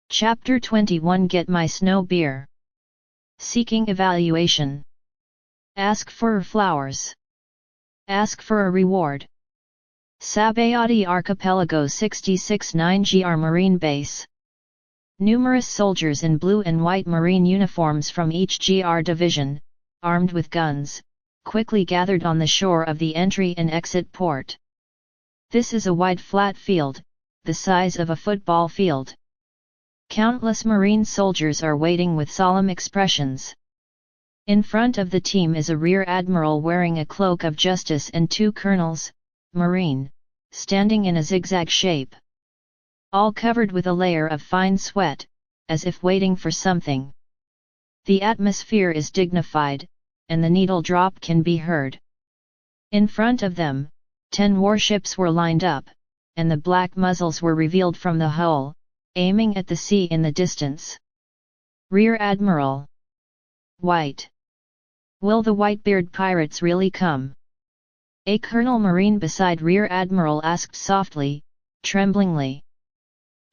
Chapter 21 Get My Snow Beer. Seeking Evaluation. Ask for flowers. Ask for a reward. Sabayati Archipelago 66-9 GR Marine Base. Numerous soldiers in blue and white marine uniforms from each GR division, armed with guns, quickly gathered on the shore of the entry and exit port. This is a wide flat field, the size of a football field. Countless marine soldiers are waiting with solemn expressions. In front of the team is a rear admiral wearing a cloak of justice and two colonels, marine, standing in a zigzag shape. All covered with a layer of fine sweat, as if waiting for something. The atmosphere is dignified, and the needle drop can be heard. In front of them, 10 warships were lined up, and the black muzzles were revealed from the hull, aiming at the sea in the distance. Rear Admiral. White. Will the Whitebeard pirates really come? A Colonel Marine beside Rear Admiral asked softly, tremblingly.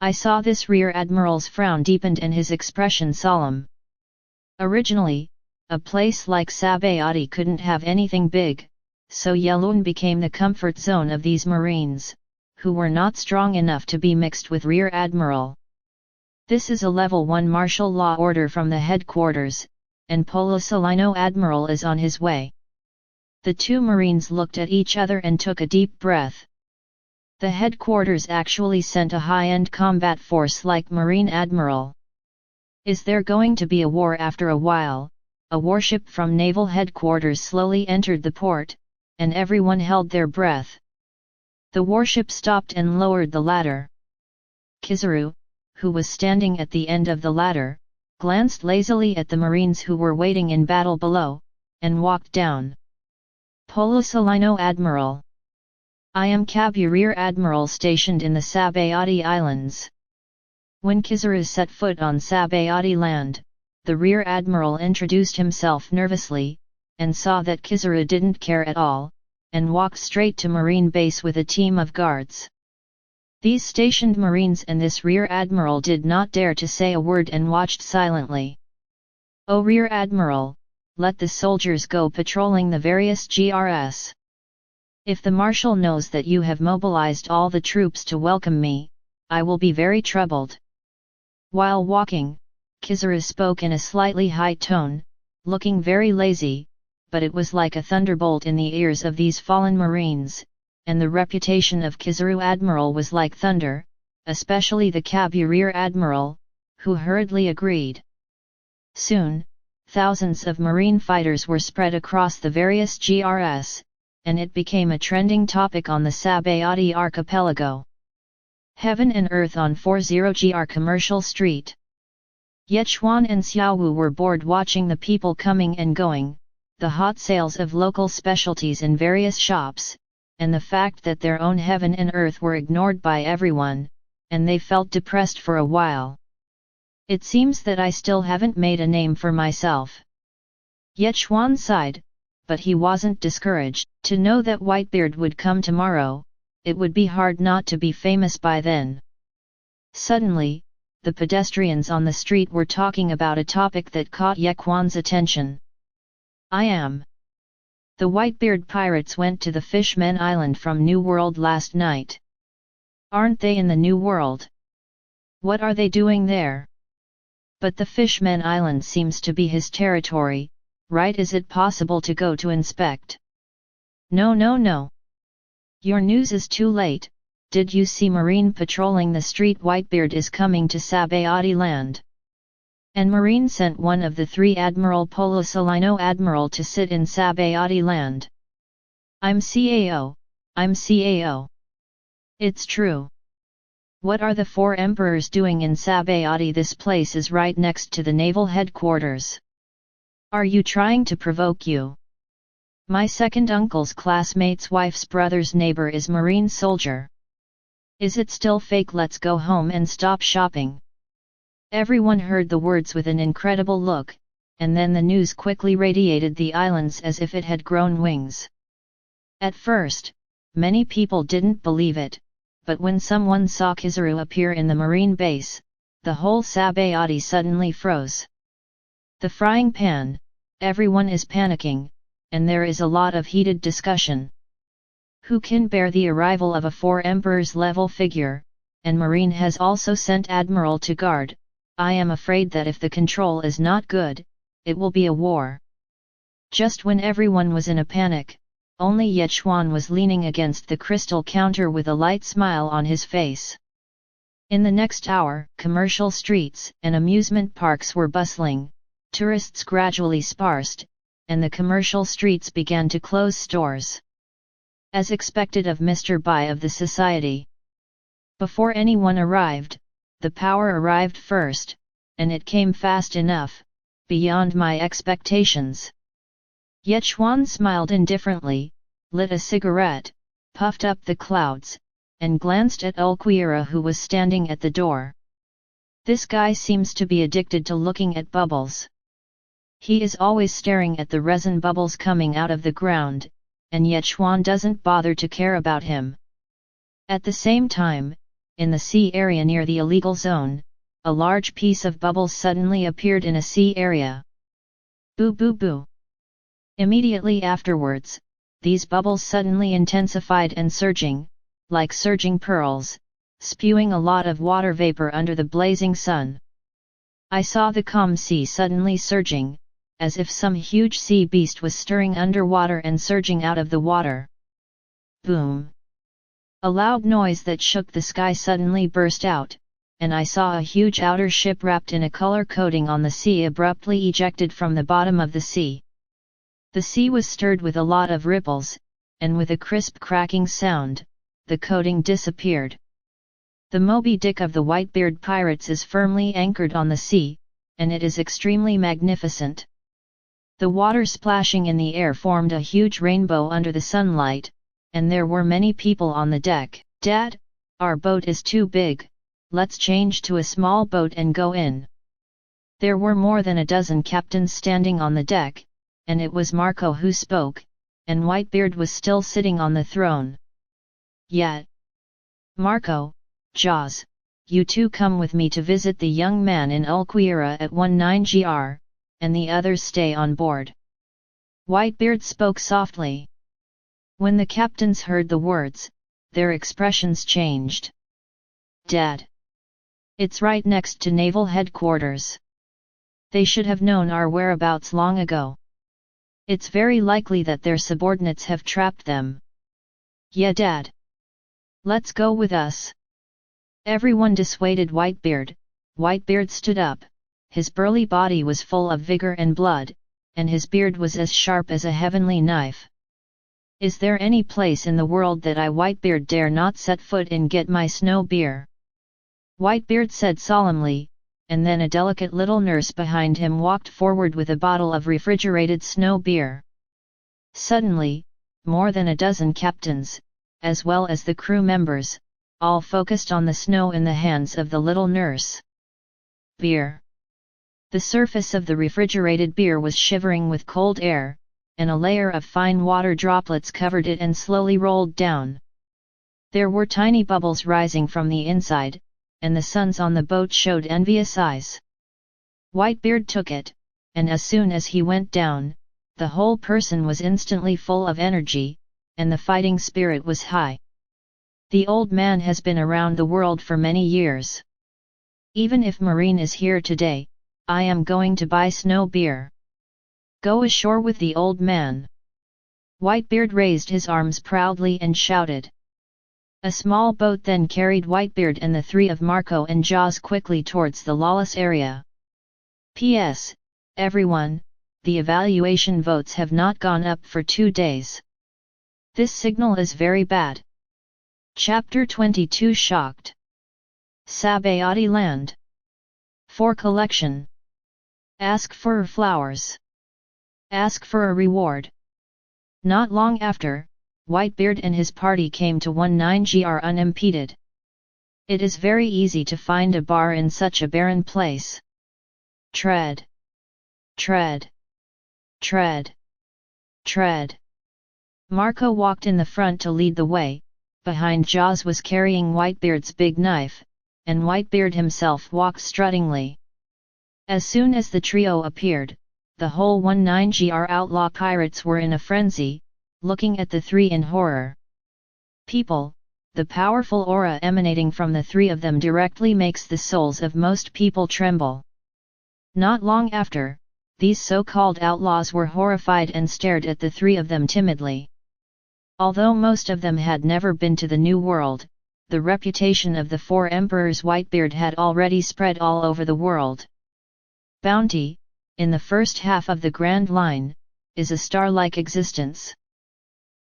I saw this Rear Admiral's frown deepened and his expression solemn. Originally, a place like Sabayati couldn't have anything big, so Yelloon became the comfort zone of these Marines, who were not strong enough to be mixed with Rear Admiral. This is a level 1 martial law order from the headquarters, and Polosalino Admiral is on his way. The two Marines looked at each other and took a deep breath. The headquarters actually sent a high-end combat force like Marine Admiral. Is there going to be a war? After a while, a warship from naval headquarters slowly entered the port, and everyone held their breath. The warship stopped and lowered the ladder. Kizaru, who was standing at the end of the ladder, glanced lazily at the Marines who were waiting in battle below, and walked down. Polosalino Admiral. I am Kabu, Rear Admiral stationed in the Sabayati Islands. When Kizaru set foot on Sabayati land, the Rear Admiral introduced himself nervously, and saw that Kizaru didn't care at all, and walked straight to Marine Base with a team of guards. These stationed Marines and this Rear Admiral did not dare to say a word and watched silently. O Rear Admiral, let the soldiers go patrolling the various GRS. If the Marshal knows that you have mobilized all the troops to welcome me, I will be very troubled. While walking, Kizaru spoke in a slightly high tone, looking very lazy, but it was like a thunderbolt in the ears of these fallen Marines, and the reputation of Kizaru Admiral was like thunder, especially the Kabu Rear Admiral, who hurriedly agreed. Soon, thousands of Marine fighters were spread across the various GRS, and it became a trending topic on the Sabayati Archipelago. Heaven and Earth on 40GR Commercial Street. Yechuan and Xiaowu were bored watching the people coming and going, the hot sales of local specialties in various shops, and the fact that their own heaven and earth were ignored by everyone, and they felt depressed for a while. It seems that I still haven't made a name for myself. Yechuan sighed, but he wasn't discouraged. To know that Whitebeard would come tomorrow, it would be hard not to be famous by then. Suddenly, the pedestrians on the street were talking about a topic that caught Yechuan's attention. I am. The Whitebeard pirates went to the Fishmen Island from New World last night. Aren't they in the New World? What are they doing there? But the Fishmen Island seems to be his territory, right? Is it possible to go to inspect? No. Your news is too late. Did you see Marine patrolling the street? Whitebeard is coming to Sabayati land. And Marine sent one of the 3 Admiral Polosalino Admiral to sit in Sabayati land. I'm CAO. It's true. What are the 4 emperors doing in Sabayati? This place is right next to the naval headquarters. Are you trying to provoke you? My second uncle's classmate's wife's brother's neighbor is Marine soldier. Is it still fake? Let's go home and stop shopping. Everyone heard the words with an incredible look, and then the news quickly radiated the islands as if it had grown wings. At first, many people didn't believe it, but when someone saw Kizaru appear in the Marine base, the whole Sabayati suddenly froze. The frying pan, everyone is panicking, and there is a lot of heated discussion. Who can bear the arrival of a 4 emperors level figure, and Marine has also sent Admiral to guard. I am afraid that if the control is not good, it will be a war. Just when everyone was in a panic, only Yechuan was leaning against the crystal counter with a light smile on his face. In the next hour, commercial streets and amusement parks were bustling, tourists gradually sparsed, and the commercial streets began to close stores. As expected of Mr. Bai of the society. Before anyone arrived, the power arrived first, and it came fast enough, beyond my expectations. Yechuan smiled indifferently, lit a cigarette, puffed up the clouds, and glanced at Ulquiera who was standing at the door. This guy seems to be addicted to looking at bubbles. He is always staring at the resin bubbles coming out of the ground, and Yechuan doesn't bother to care about him. At the same time, in the sea area near the illegal zone, a large piece of bubbles suddenly appeared in a sea area. Boo boo boo. Immediately afterwards, these bubbles suddenly intensified and surging, like surging pearls, spewing a lot of water vapor under the blazing sun. I saw the calm sea suddenly surging, as if some huge sea beast was stirring underwater and surging out of the water. Boom! A loud noise that shook the sky suddenly burst out, and I saw a huge outer ship wrapped in a color coating on the sea abruptly ejected from the bottom of the sea. The sea was stirred with a lot of ripples, and with a crisp cracking sound, the coating disappeared. The Moby Dick of the Whitebeard pirates is firmly anchored on the sea, and it is extremely magnificent. The water splashing in the air formed a huge rainbow under the sunlight, and there were many people on the deck. "Dad, our boat is too big, let's change to a small boat and go in." There were more than a dozen captains standing on the deck, and it was Marco who spoke, and Whitebeard was still sitting on the throne. "Yet, Marco, Jaws, you two come with me to visit the young man in Ulquiera at 19gr, and the others stay on board." Whitebeard spoke softly. When the captains heard the words, their expressions changed. "Dad! It's right next to naval headquarters. They should have known our whereabouts long ago. It's very likely that their subordinates have trapped them." "Yeah, Dad. Let's go with us." Everyone dissuaded Whitebeard. Whitebeard stood up, his burly body was full of vigor and blood, and his beard was as sharp as a heavenly knife. "Is there any place in the world that I Whitebeard dare not set foot in get my snow beer?" Whitebeard said solemnly, and then a delicate little nurse behind him walked forward with a bottle of refrigerated snow beer. Suddenly, more than a dozen captains, as well as the crew members, all focused on the snow in the hands of the little nurse. Beer. The surface of the refrigerated beer was shivering with cold air, and a layer of fine water droplets covered it and slowly rolled down. There were tiny bubbles rising from the inside, and the suns on the boat showed envious eyes. Whitebeard took it, and as soon as he went down, the whole person was instantly full of energy, and the fighting spirit was high. The old man has been around the world for many years. Even if Marine is here today, I am going to buy snow beer. Go ashore with the old man. Whitebeard raised his arms proudly and shouted. A small boat then carried Whitebeard and the three of Marco and Jaws quickly towards the lawless area. P.S. Everyone, the evaluation votes have not gone up for 2 days. This signal is very bad. Chapter 22 Shocked. Sabayati Land. For collection. Ask for flowers. Ask for a reward. Not long after, Whitebeard and his party came to 19gr unimpeded. It is very easy to find a bar in such a barren place. Tread. Tread. Tread. Tread. Marco walked in the front to lead the way, behind Jaws was carrying Whitebeard's big knife, and Whitebeard himself walked struttingly. As soon as the trio appeared, the whole 19GR outlaw pirates were in a frenzy, looking at the three in horror. People, the powerful aura emanating from the three of them directly makes the souls of most people tremble. Not long after, these so-called outlaws were horrified and stared at the three of them timidly. Although most of them had never been to the New World, the reputation of the four emperors Whitebeard had already spread all over the world. Bounty, in the first half of the Grand Line, is a star-like existence.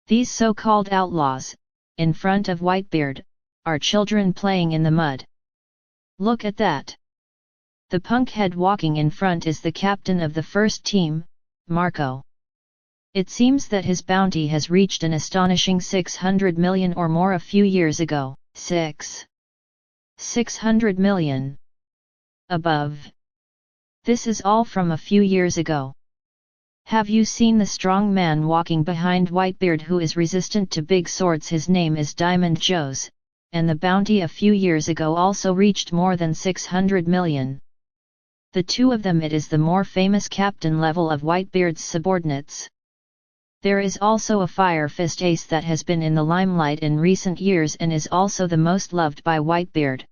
These so-called outlaws, in front of Whitebeard, are children playing in the mud. Look at that! The punkhead walking in front is the captain of the first team, Marco. It seems that his bounty has reached an astonishing 600 million or more a few years ago. 600 million. Above. This is all from a few years ago. Have you seen the strong man walking behind Whitebeard who is resistant to big swords? His name is Diamond Joe's, and the bounty a few years ago also reached more than 600 million. The two of them, it is the more famous captain level of Whitebeard's subordinates. There is also a Fire Fist ace that has been in the limelight in recent years and is also the most loved by Whitebeard.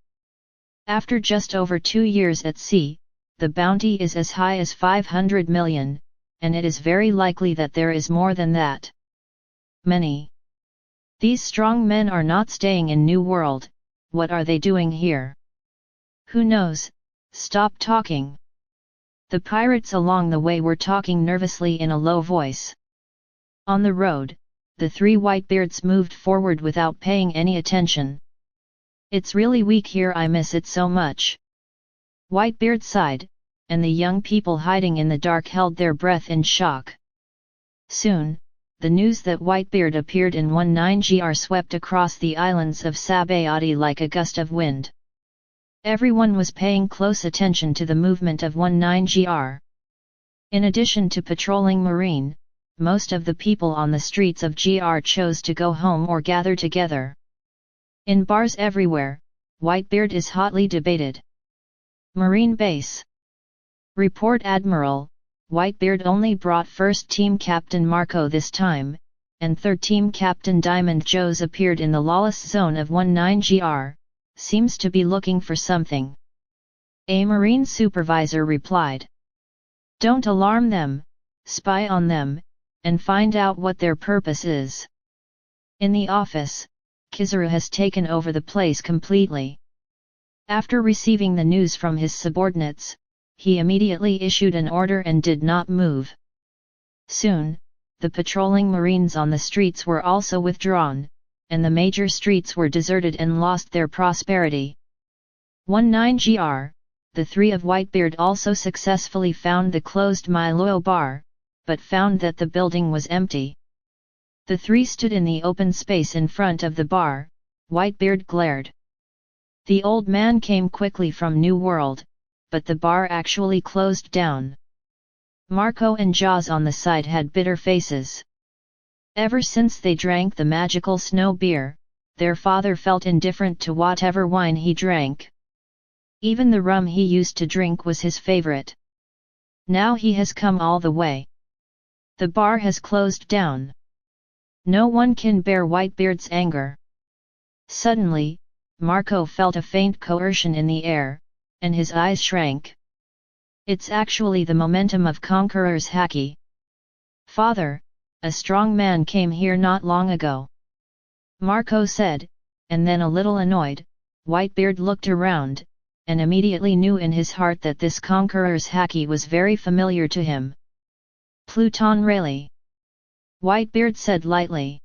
After just over 2 years at sea, the bounty is as high as 500 million, and it is very likely that there is more than that. Many. These strong men are not staying in New World. What are they doing here? Who knows? Stop talking. The pirates along the way were talking nervously in a low voice. On the road, the three Whitebeards moved forward without paying any attention. It's really weak here, I miss it so much. Whitebeard sighed, and the young people hiding in the dark held their breath in shock. Soon, the news that Whitebeard appeared in 19GR swept across the islands of Sabayati like a gust of wind. Everyone was paying close attention to the movement of 19GR. In addition to patrolling marine, most of the people on the streets of GR chose to go home or gather together. In bars everywhere, Whitebeard is hotly debated. Marine base. Report Admiral, Whitebeard only brought first team captain Marco this time, and third team captain Diamond Joe's appeared in the lawless zone of 19GR, seems to be looking for something. A marine supervisor replied. Don't alarm them, spy on them, and find out what their purpose is. In the office, Kizaru has taken over the place completely. After receiving the news from his subordinates, he immediately issued an order and did not move. Soon, the patrolling marines on the streets were also withdrawn, and the major streets were deserted and lost their prosperity. 19GR, the three of Whitebeard also successfully found the closed Milo bar, but found that the building was empty. The three stood in the open space in front of the bar. Whitebeard glared. The old man came quickly from New World, but the bar actually closed down. Marco and Jaws on the side had bitter faces. Ever since they drank the magical snow beer, their father felt indifferent to whatever wine he drank. Even the rum he used to drink was his favorite. Now he has come all the way. The bar has closed down. No one can bear Whitebeard's anger. Suddenly, Marco felt a faint coercion in the air, and his eyes shrank. It's actually the momentum of Conqueror's haki. Father, a strong man came here not long ago. Marco said, and then a little annoyed, Whitebeard looked around, and immediately knew in his heart that this Conqueror's haki was very familiar to him. Pluton Rayleigh. Whitebeard said lightly.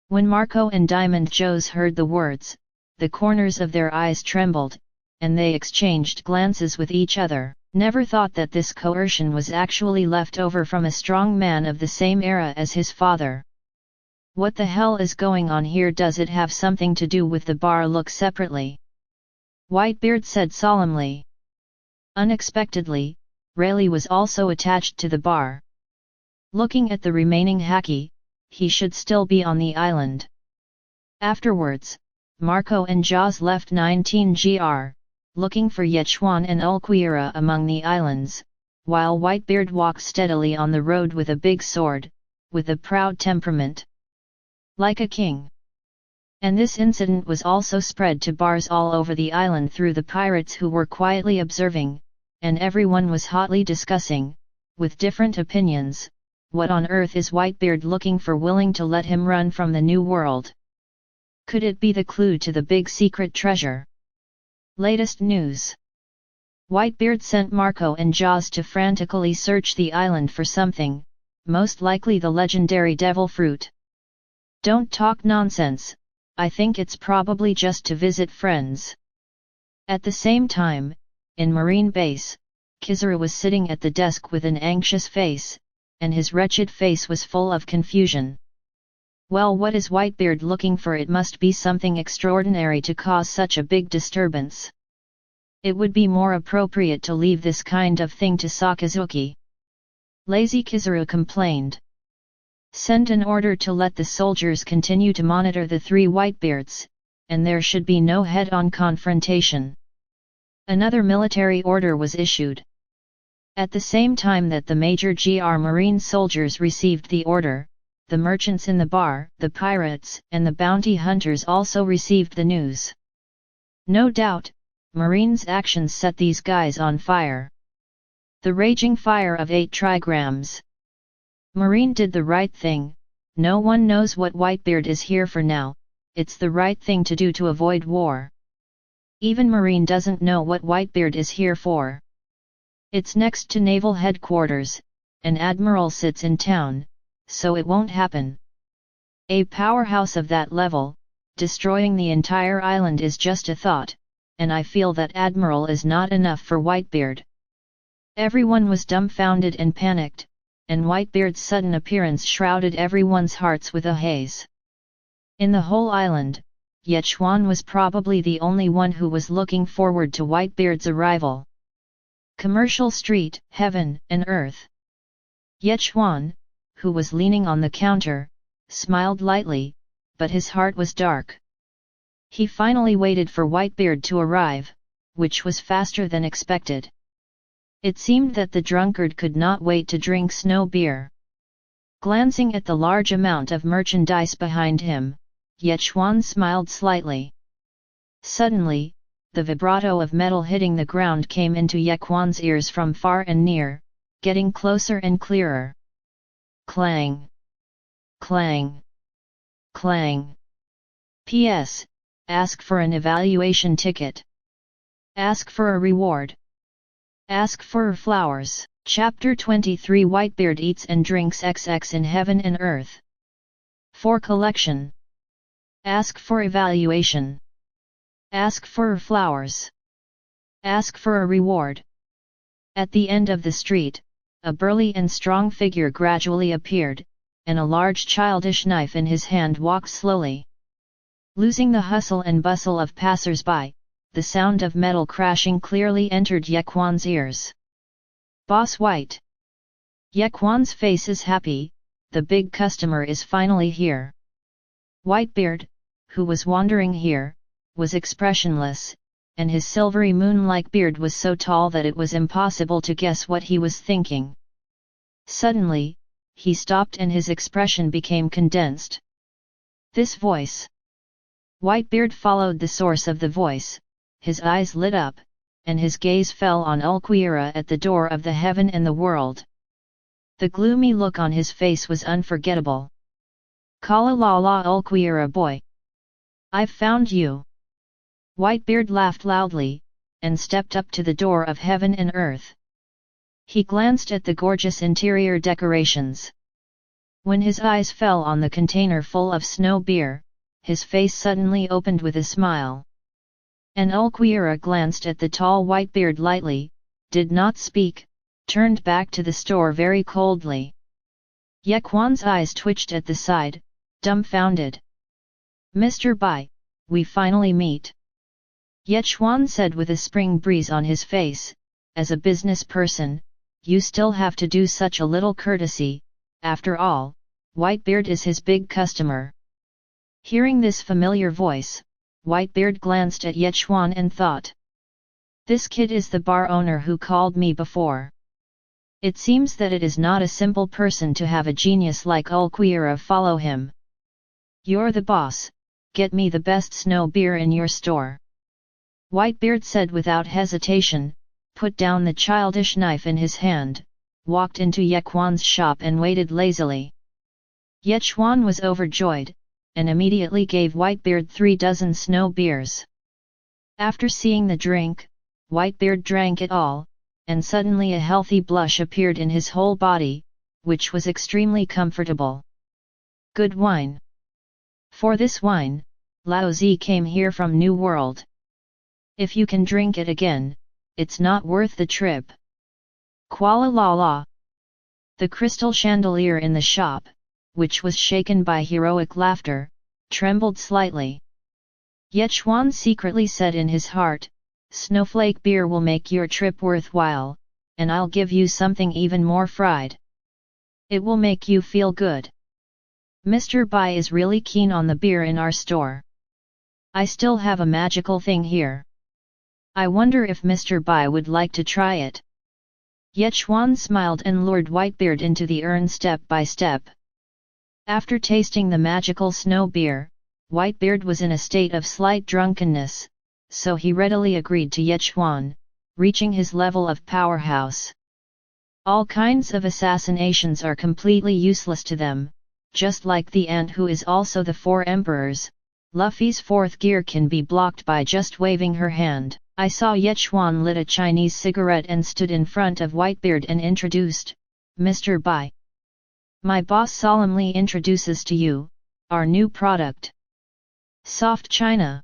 When Marco and Diamond Joe's heard the words, the corners of their eyes trembled, and they exchanged glances with each other. Never thought that this coercion was actually left over from a strong man of the same era as his father. What the hell is going on here? Does it have something to do with the bar? Look separately. Whitebeard said solemnly. Unexpectedly, Rayleigh was also attached to the bar. Looking at the remaining haki, he should still be on the island. Afterwards, Marco and Jaws left 19gr, looking for Yechuan and Ulquiera among the islands, while Whitebeard walked steadily on the road with a big sword, with a proud temperament. Like a king. And this incident was also spread to bars all over the island through the pirates who were quietly observing, and everyone was hotly discussing, with different opinions, what on earth is Whitebeard looking for, willing to let him run from the New World? Could it be the clue to the big secret treasure? Latest news. Whitebeard sent Marco and Jaws to frantically search the island for something, most likely the legendary devil fruit. Don't talk nonsense, I think it's probably just to visit friends. At the same time, in Marine Base, Kizaru was sitting at the desk with an anxious face, and his wretched face was full of confusion. Well, what is Whitebeard looking for? It must be something extraordinary to cause such a big disturbance. It would be more appropriate to leave this kind of thing to Sakazuki. Lazy Kizaru complained. Send an order to let the soldiers continue to monitor the three Whitebeards, and there should be no head-on confrontation. Another military order was issued. At the same time that the major GR Marine soldiers received the order, the merchants in the bar, the pirates, and the bounty hunters also received the news. No doubt, Marine's actions set these guys on fire. The raging fire of 8 trigrams. Marine did the right thing. No one knows what Whitebeard is here for now, it's the right thing to do to avoid war. Even Marine doesn't know what Whitebeard is here for. It's next to naval headquarters, an admiral sits in town, so it won't happen. A powerhouse of that level, destroying the entire island is just a thought, and I feel that admiral is not enough for Whitebeard. Everyone was dumbfounded and panicked, and Whitebeard's sudden appearance shrouded everyone's hearts with a haze. In the whole island, Yechuan was probably the only one who was looking forward to Whitebeard's arrival. Commercial Street, Heaven and Earth. Yechuan, who was leaning on the counter, smiled lightly, but his heart was dark. He finally waited for Whitebeard to arrive, which was faster than expected. It seemed that the drunkard could not wait to drink snow beer. Glancing at the large amount of merchandise behind him, Yechuan smiled slightly. Suddenly, the vibrato of metal hitting the ground came into Yechuan's ears from far and near, getting closer and clearer. Clang! Clang! Clang! P.S. Ask for an evaluation ticket. Ask for a reward. Ask for flowers. Chapter 23 Whitebeard eats and drinks XX in Heaven and Earth. For collection. Ask for evaluation. Ask for flowers. Ask for a reward. At the end of the street, a burly and strong figure gradually appeared, and a large childish knife in his hand walked slowly. Losing the hustle and bustle of passers-by, the sound of metal crashing clearly entered Yechuan's ears. Boss White. Yechuan's face is happy, the big customer is finally here. Whitebeard, who was wandering here, was expressionless, and his silvery moon-like beard was so tall that it was impossible to guess what he was thinking. Suddenly, he stopped and his expression became condensed. This voice. Whitebeard followed the source of the voice, his eyes lit up, and his gaze fell on Ulquiera at the door of the heaven and the world. The gloomy look on his face was unforgettable. Kala la la Ulquiera boy! I've found you! Whitebeard laughed loudly, and stepped up to the door of Heaven and Earth. He glanced at the gorgeous interior decorations. When his eyes fell on the container full of snow beer, his face suddenly opened with a smile. And Ulquiera glanced at the tall Whitebeard lightly, did not speak, turned back to the store very coldly. Yechuan's eyes twitched at the side, dumbfounded. Mr. Bai, we finally meet. Yechuan said with a spring breeze on his face, as a business person, you still have to do such a little courtesy, after all, Whitebeard is his big customer. Hearing this familiar voice, Whitebeard glanced at Yechuan and thought. This kid is the bar owner who called me before. It seems that it is not a simple person to have a genius like Ulquiera follow him. You're the boss, get me the best snow beer in your store. Whitebeard said without hesitation, put down the childish knife in his hand, walked into Yechuan's shop and waited lazily. Yechuan was overjoyed, and immediately gave Whitebeard 3 dozen snow beers. After seeing the drink, Whitebeard drank it all, and suddenly a healthy blush appeared in his whole body, which was extremely comfortable. Good wine. For this wine, Lao Zi came here from New World. If you can drink it again, it's not worth the trip. Kuala la la. The crystal chandelier in the shop, which was shaken by heroic laughter, trembled slightly. Yechuan secretly said in his heart, Snowflake beer will make your trip worthwhile, and I'll give you something even more fried. It will make you feel good. Mr. Bai is really keen on the beer in our store. I still have a magical thing here. I wonder if Mr. Bai would like to try it. Yechuan smiled and lured Whitebeard into the urn step by step. After tasting the magical snow beer, Whitebeard was in a state of slight drunkenness, so he readily agreed to Yechuan, reaching his level of powerhouse. All kinds of assassinations are completely useless to them, just like the ant who is also the 4 emperors. Luffy's 4th gear can be blocked by just waving her hand. I saw Yechuan lit a Chinese cigarette and stood in front of Whitebeard and introduced, Mr. Bai. My boss solemnly introduces to you, our new product. Soft China.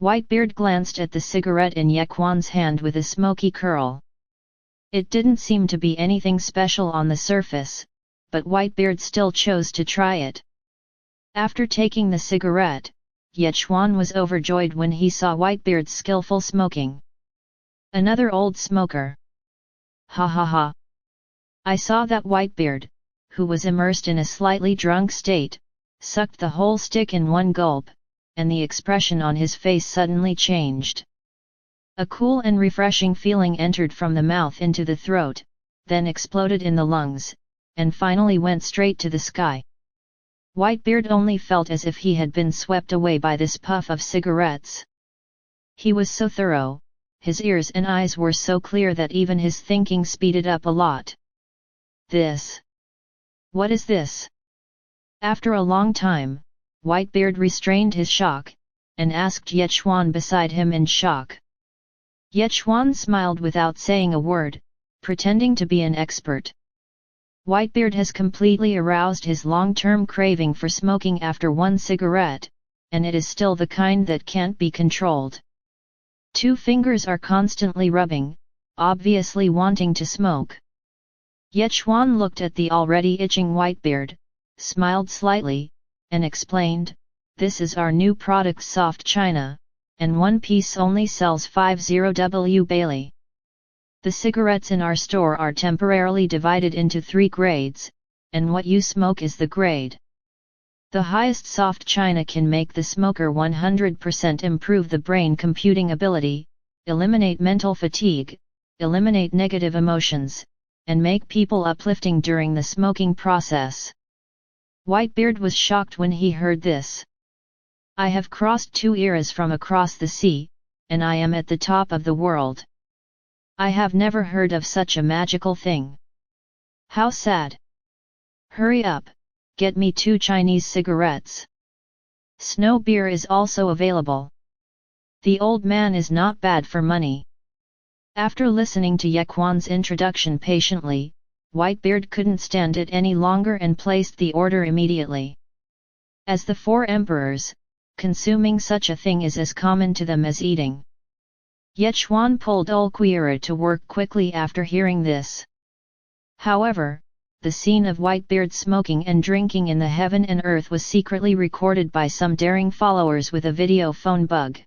Whitebeard glanced at the cigarette in Yechuan's hand with a smoky curl. It didn't seem to be anything special on the surface, but Whitebeard still chose to try it. After taking the cigarette, Yechuan was overjoyed when he saw Whitebeard's skillful smoking. Another old smoker. Ha ha ha. I saw that Whitebeard, who was immersed in a slightly drunk state, sucked the whole stick in one gulp, and the expression on his face suddenly changed. A cool and refreshing feeling entered from the mouth into the throat, then exploded in the lungs, and finally went straight to the sky. Whitebeard only felt as if he had been swept away by this puff of cigarettes. He was so thorough, his ears and eyes were so clear that even his thinking speeded up a lot. This. What is this? After a long time, Whitebeard restrained his shock, and asked Yechuan beside him in shock. Yechuan smiled without saying a word, pretending to be an expert. Whitebeard has completely aroused his long-term craving for smoking after one cigarette, and it is still the kind that can't be controlled. 2 fingers are constantly rubbing, obviously wanting to smoke. Yechuan looked at the already itching Whitebeard, smiled slightly, and explained, this is our new product Soft China, and one piece only sells 50W Bailey. The cigarettes in our store are temporarily divided into 3 grades, and what you smoke is the grade. The highest Soft China can make the smoker 100% improve the brain computing ability, eliminate mental fatigue, eliminate negative emotions, and make people uplifting during the smoking process. Whitebeard was shocked when he heard this. I have crossed 2 eras from across the sea, and I am at the top of the world. I have never heard of such a magical thing. How sad. Hurry up, get me 2 Chinese cigarettes. Snow beer is also available. The old man is not bad for money. After listening to Yechuan's introduction patiently, Whitebeard couldn't stand it any longer and placed the order immediately. As the 4 emperors, consuming such a thing is as common to them as eating. Yechuan pulled Ulquiera to work quickly after hearing this. However, the scene of Whitebeard smoking and drinking in the heaven and earth was secretly recorded by some daring followers with a video phone bug.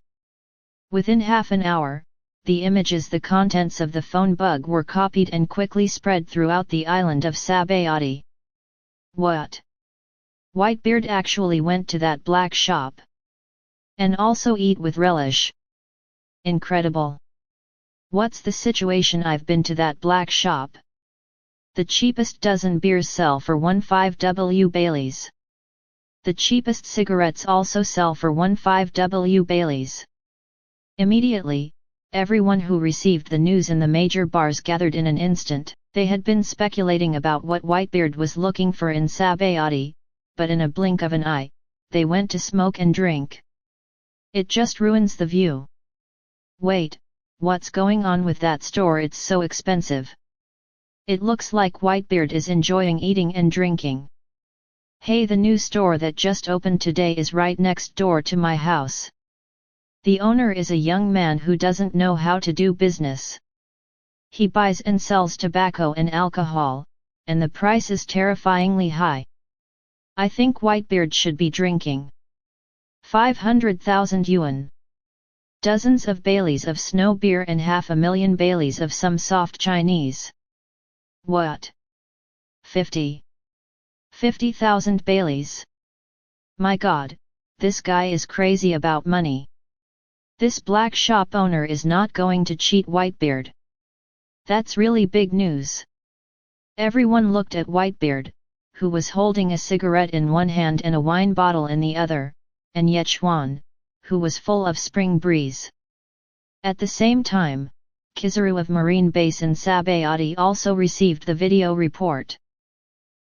Within half an hour, the images, the contents of the phone bug were copied and quickly spread throughout the island of Sabayati. What? Whitebeard actually went to that black shop. And also eat with relish. Incredible. What's the situation? I've been to that black shop. The cheapest dozen beers sell for 15W Baileys. The cheapest cigarettes also sell for 15W Baileys. Immediately, everyone who received the news in the major bars gathered in an instant. They had been speculating about what Whitebeard was looking for in Sabayati, but in a blink of an eye, they went to smoke and drink. It just ruins the view. Wait, what's going on with that store? It's so expensive. It looks like Whitebeard is enjoying eating and drinking. Hey, the new store that just opened today is right next door to my house. The owner is a young man who doesn't know how to do business. He buys and sells tobacco and alcohol, and the price is terrifyingly high. I think Whitebeard should be drinking 500,000 yuan. Dozens of Baileys of snow beer and 500,000 Baileys of some soft Chinese. What? 50,000 Baileys? My God, this guy is crazy about money. This black shop owner is not going to cheat Whitebeard. That's really big news. Everyone looked at Whitebeard, who was holding a cigarette in one hand and a wine bottle in the other, and Yechuan, who was full of spring breeze. At the same time, Kizaru of Marine Base in Sabayati also received the video report.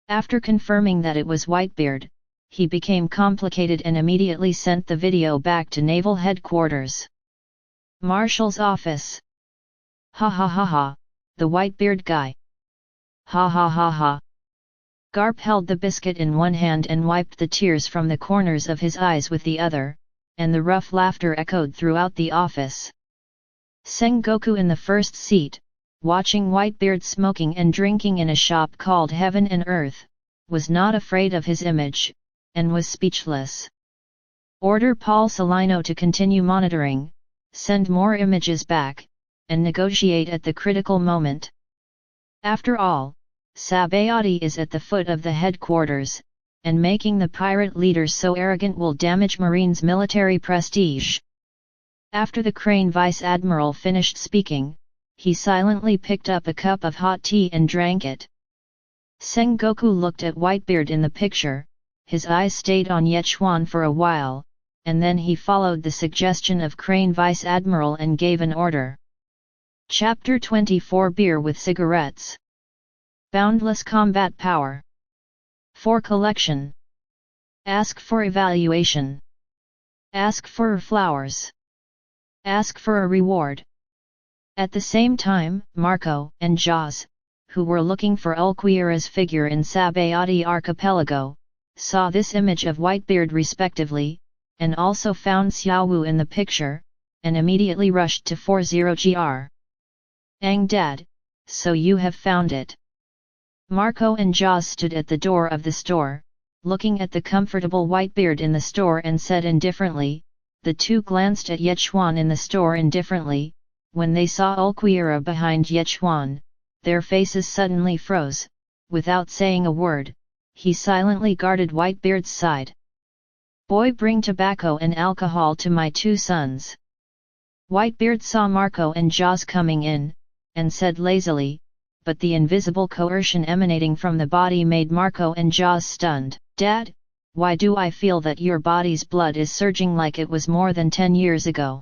After confirming that it was Whitebeard, he became complicated and immediately sent the video back to Naval Headquarters. Marshal's office. Ha ha ha ha, the Whitebeard guy. Ha ha ha ha. Garp held the biscuit in one hand and wiped the tears from the corners of his eyes with the other, and the rough laughter echoed throughout the office. Sengoku in the first seat, watching Whitebeard smoking and drinking in a shop called Heaven and Earth, was not afraid of his image, and was speechless. Order Paul Salino to continue monitoring, send more images back, and negotiate at the critical moment. After all, Sabayati is at the foot of the headquarters, and making the pirate leaders so arrogant will damage Marine's military prestige. After the Crane Vice Admiral finished speaking, he silently picked up a cup of hot tea and drank it. Sengoku looked at Whitebeard in the picture, his eyes stayed on Yechuan for a while, and then he followed the suggestion of Crane Vice Admiral and gave an order. Chapter 24 Beer with Cigarettes. Boundless Combat Power. For collection. Ask for evaluation. Ask for flowers. Ask for a reward. At the same time, Marco and Jaws, who were looking for Ulquiera's figure in Sabayati Archipelago, saw this image of Whitebeard respectively, and also found Xiaowu in the picture, and immediately rushed to 40gr. Ang Dad, so you have found it. Marco and Jaws stood at the door of the store, looking at the comfortable Whitebeard in the store and said indifferently. The two glanced at Yechuan in the store indifferently. When they saw Ulquiera behind Yechuan, their faces suddenly froze. Without saying a word, he silently guarded Whitebeard's side. Boy, bring tobacco and alcohol to my two sons. Whitebeard saw Marco and Jaws coming in, and said lazily, but the invisible coercion emanating from the body made Marco and Jaws stunned. Dad, why do I feel that your body's blood is surging like it was more than 10 years ago?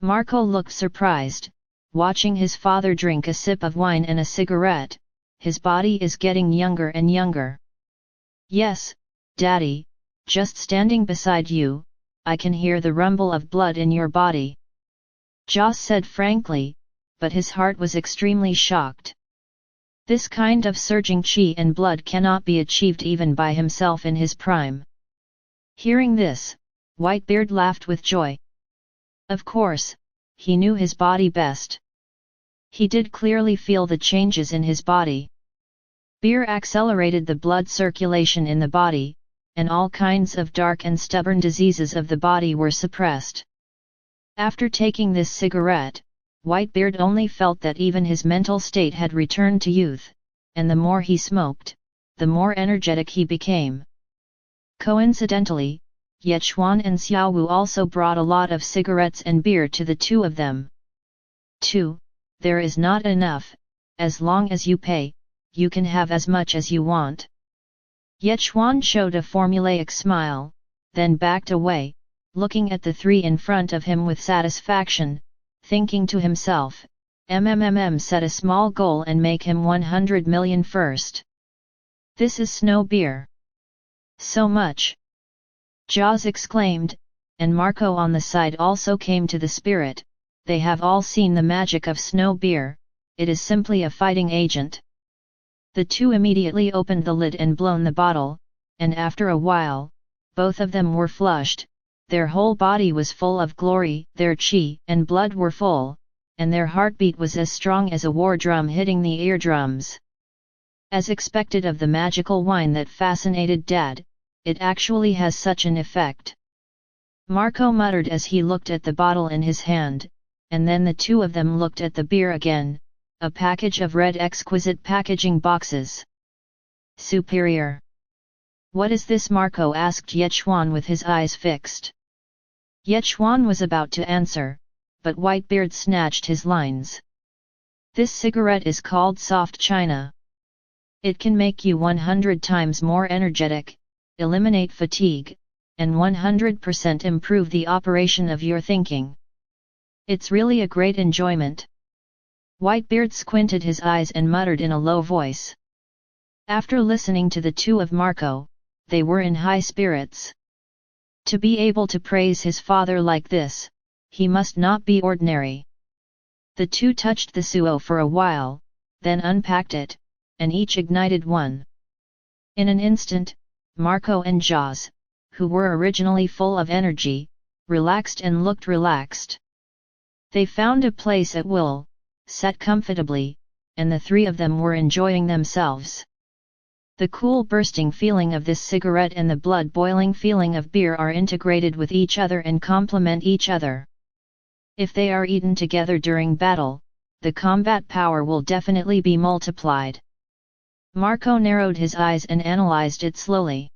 Marco looked surprised, watching his father drink a sip of wine and a cigarette. His body is getting younger and younger. Yes, Daddy, just standing beside you, I can hear the rumble of blood in your body. Jaws said frankly, but his heart was extremely shocked. This kind of surging chi and blood cannot be achieved even by himself in his prime. Hearing this, Whitebeard laughed with joy. Of course, he knew his body best. He did clearly feel the changes in his body. Beer accelerated the blood circulation in the body, and all kinds of dark and stubborn diseases of the body were suppressed. After taking this cigarette, Whitebeard only felt that even his mental state had returned to youth, and the more he smoked, the more energetic he became. Coincidentally, Yechuan and Xiaowu also brought a lot of cigarettes and beer to the two of them. 2. There is not enough, as long as you pay, you can have as much as you want. Yechuan showed a formulaic smile, then backed away, looking at the three in front of him with satisfaction, thinking to himself, set a small goal and make him 100 million first. This is snow beer. So much! Jaws exclaimed, and Marco on the side also came to the spirit. They have all seen the magic of snow beer, it is simply a fighting agent. The two immediately opened the lid and blown the bottle, and after a while, both of them were flushed, their whole body was full of glory, their chi and blood were full, and their heartbeat was as strong as a war drum hitting the eardrums. As expected of the magical wine that fascinated Dad, it actually has such an effect. Marco muttered as he looked at the bottle in his hand, and then the two of them looked at the beer again, a package of red exquisite packaging boxes. Superior. What is this? Marco asked Yechuan with his eyes fixed. Yechuan was about to answer, but Whitebeard snatched his lines. This cigarette is called soft China. It can make you 100 times more energetic, eliminate fatigue, and 100% improve the operation of your thinking. It's really a great enjoyment. Whitebeard squinted his eyes and muttered in a low voice. After listening to the two of Marco, they were in high spirits. To be able to praise his father like this, he must not be ordinary. The two touched the suo for a while, then unpacked it, and each ignited one. In an instant, Marco and Jaws, who were originally full of energy, relaxed and looked relaxed. They found a place at will, sat comfortably, and the three of them were enjoying themselves. The cool bursting feeling of this cigarette and the blood-boiling feeling of beer are integrated with each other and complement each other. If they are eaten together during battle, the combat power will definitely be multiplied. Marco narrowed his eyes and analyzed it slowly.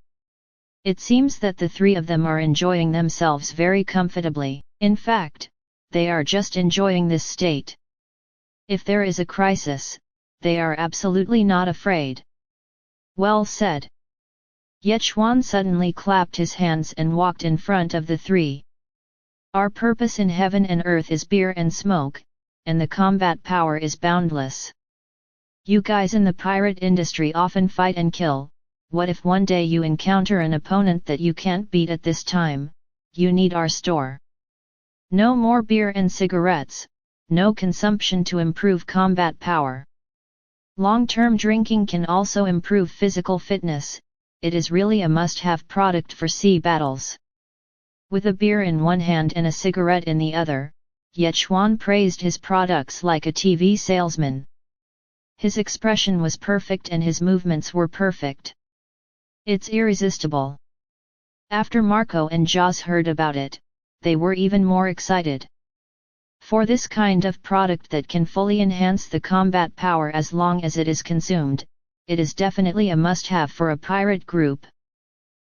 It seems that the three of them are enjoying themselves very comfortably. In fact, they are just enjoying this state. If there is a crisis, they are absolutely not afraid. Well said. Yechuan suddenly clapped his hands and walked in front of the three. Our purpose in heaven and earth is beer and smoke, and the combat power is boundless. You guys in the pirate industry often fight and kill. What if one day you encounter an opponent that you can't beat at this time? You need our store. No more beer and cigarettes, no consumption to improve combat power. Long-term drinking can also improve physical fitness, it is really a must-have product for sea battles. With a beer in one hand and a cigarette in the other, Yechuan praised his products like a TV salesman. His expression was perfect and his movements were perfect. It's irresistible. After Marco and Jaws heard about it, they were even more excited. For this kind of product that can fully enhance the combat power as long as it is consumed, it is definitely a must-have for a pirate group.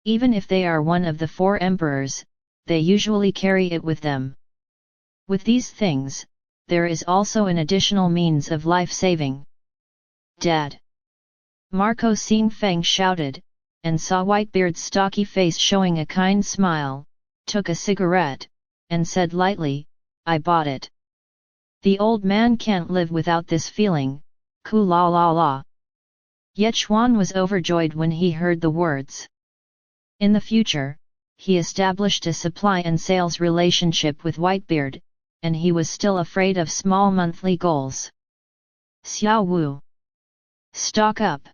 Even if they are one of the 4 emperors, they usually carry it with them. With these things, there is also an additional means of life-saving. Dad! Marco Sien Feng shouted, and saw Whitebeard's stocky face showing a kind smile, took a cigarette, and said lightly, I bought it. The old man can't live without this feeling, ku la la la. Yechuan was overjoyed when he heard the words. In the future, he established a supply and sales relationship with Whitebeard, and he was still afraid of small monthly goals. Xiao Wu. Stock up!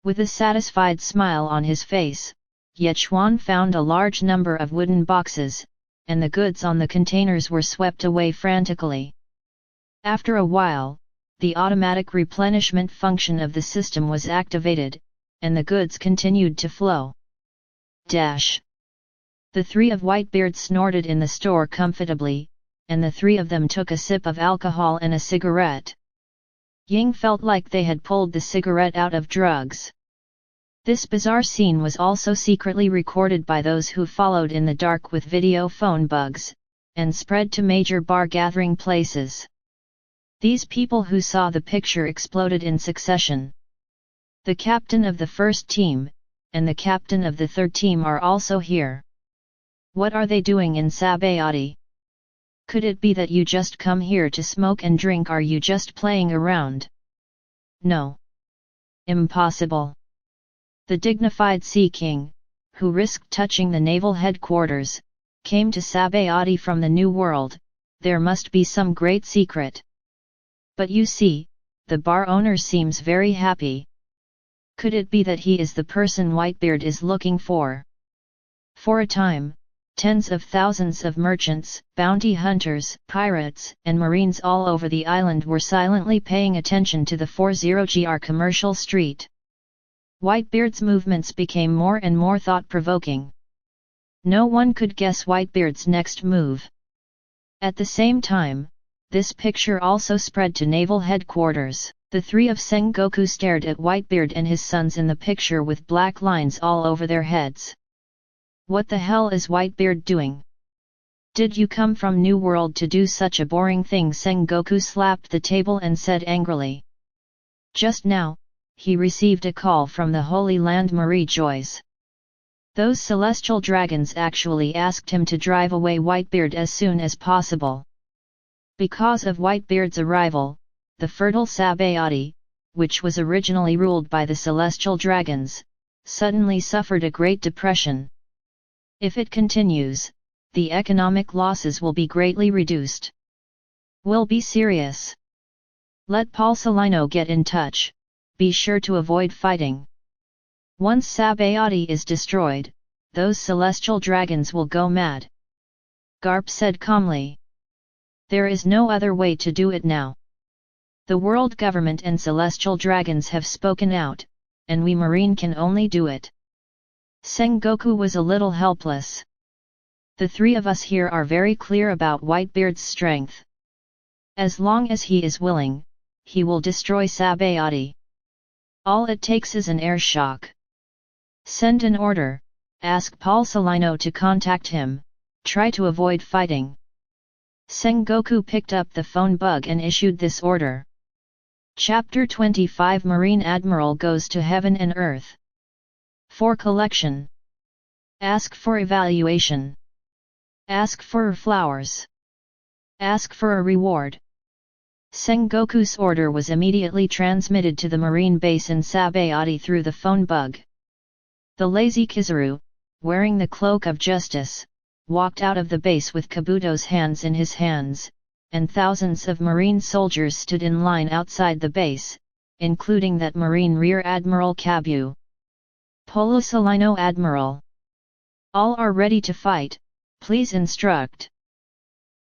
With a satisfied smile on his face, Yechuan found a large number of wooden boxes, and the goods on the containers were swept away frantically. After a while, the automatic replenishment function of the system was activated, and the goods continued to flow. Dash! The three of Whitebeard snorted in the store comfortably, and the three of them took a sip of alcohol and a cigarette. Ying felt like they had pulled the cigarette out of drugs. This bizarre scene was also secretly recorded by those who followed in the dark with video phone bugs, and spread to major bar gathering places. These people who saw the picture exploded in succession. The captain of the first team, and the captain of the third team are also here. What are they doing in Sabayati? Could it be that you just come here to smoke and drink? Are you just playing around? No. Impossible. The dignified Sea King, who risked touching the naval headquarters, came to Sabayati from the New World. There must be some great secret. But you see, the bar owner seems very happy. Could it be that he is the person Whitebeard is looking for? For a time, tens of thousands of merchants, bounty hunters, pirates, and marines all over the island were silently paying attention to the 40GR commercial street. Whitebeard's movements became more and more thought-provoking. No one could guess Whitebeard's next move. At the same time, this picture also spread to naval headquarters. The three of Sengoku stared at Whitebeard and his sons in the picture with black lines all over their heads. What the hell is Whitebeard doing? Did you come from New World to do such a boring thing? Sengoku slapped the table and said angrily. Just now, he received a call from the Holy Land Marie Joys. Those celestial dragons actually asked him to drive away Whitebeard as soon as possible. Because of Whitebeard's arrival, the fertile Sabayati, which was originally ruled by the celestial dragons, suddenly suffered a great depression. If it continues, the economic losses will be greatly reduced. Will be serious. Let Paul Salino get in touch. Be sure to avoid fighting. Once Sabayati is destroyed, those celestial dragons will go mad. Garp said calmly. There is no other way to do it now. The world government and celestial dragons have spoken out, and we marine can only do it. Sengoku was a little helpless. The three of us here are very clear about Whitebeard's strength. As long as he is willing, he will destroy Sabayati. All it takes is an air shock. Send an order, ask Paul Salino to contact him, try to avoid fighting. Sengoku picked up the phone bug and issued this order. Chapter 25 Marine Admiral goes to heaven and earth. For collection. Ask for evaluation. Ask for flowers. Ask for a reward. Sengoku's order was immediately transmitted to the marine base in Sabayati through the phone bug. The lazy Kizaru, wearing the cloak of justice, walked out of the base with Kabuto's hands in his hands, and thousands of marine soldiers stood in line outside the base, including that Marine Rear Admiral Kabu. Polo Salino Admiral. All are ready to fight, please instruct.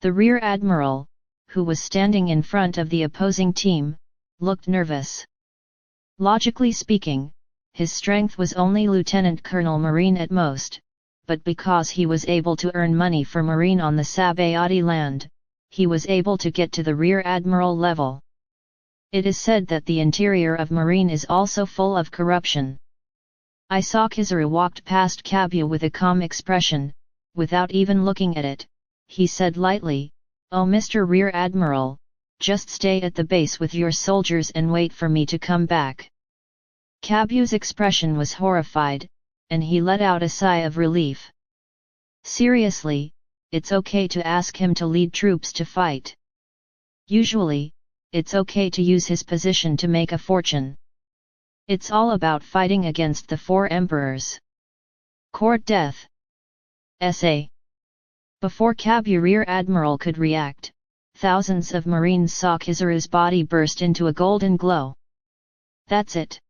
The Rear Admiral, who was standing in front of the opposing team, looked nervous. Logically speaking, his strength was only Lieutenant Colonel Marine at most, but because he was able to earn money for Marine on the Sabayati land, he was able to get to the Rear Admiral level. It is said that the interior of Marine is also full of corruption. I saw Kizaru walked past Kabu with a calm expression, without even looking at it. He said lightly, "Oh Mr. Rear Admiral, just stay at the base with your soldiers and wait for me to come back." Kabu's expression was horrified, and he let out a sigh of relief. Seriously, it's okay to ask him to lead troops to fight. Usually, it's okay to use his position to make a fortune. It's all about fighting against the four emperors. Court death. Essay. Before Kabu Rear Admiral could react, thousands of marines saw Kizaru's body burst into a golden glow. That's it.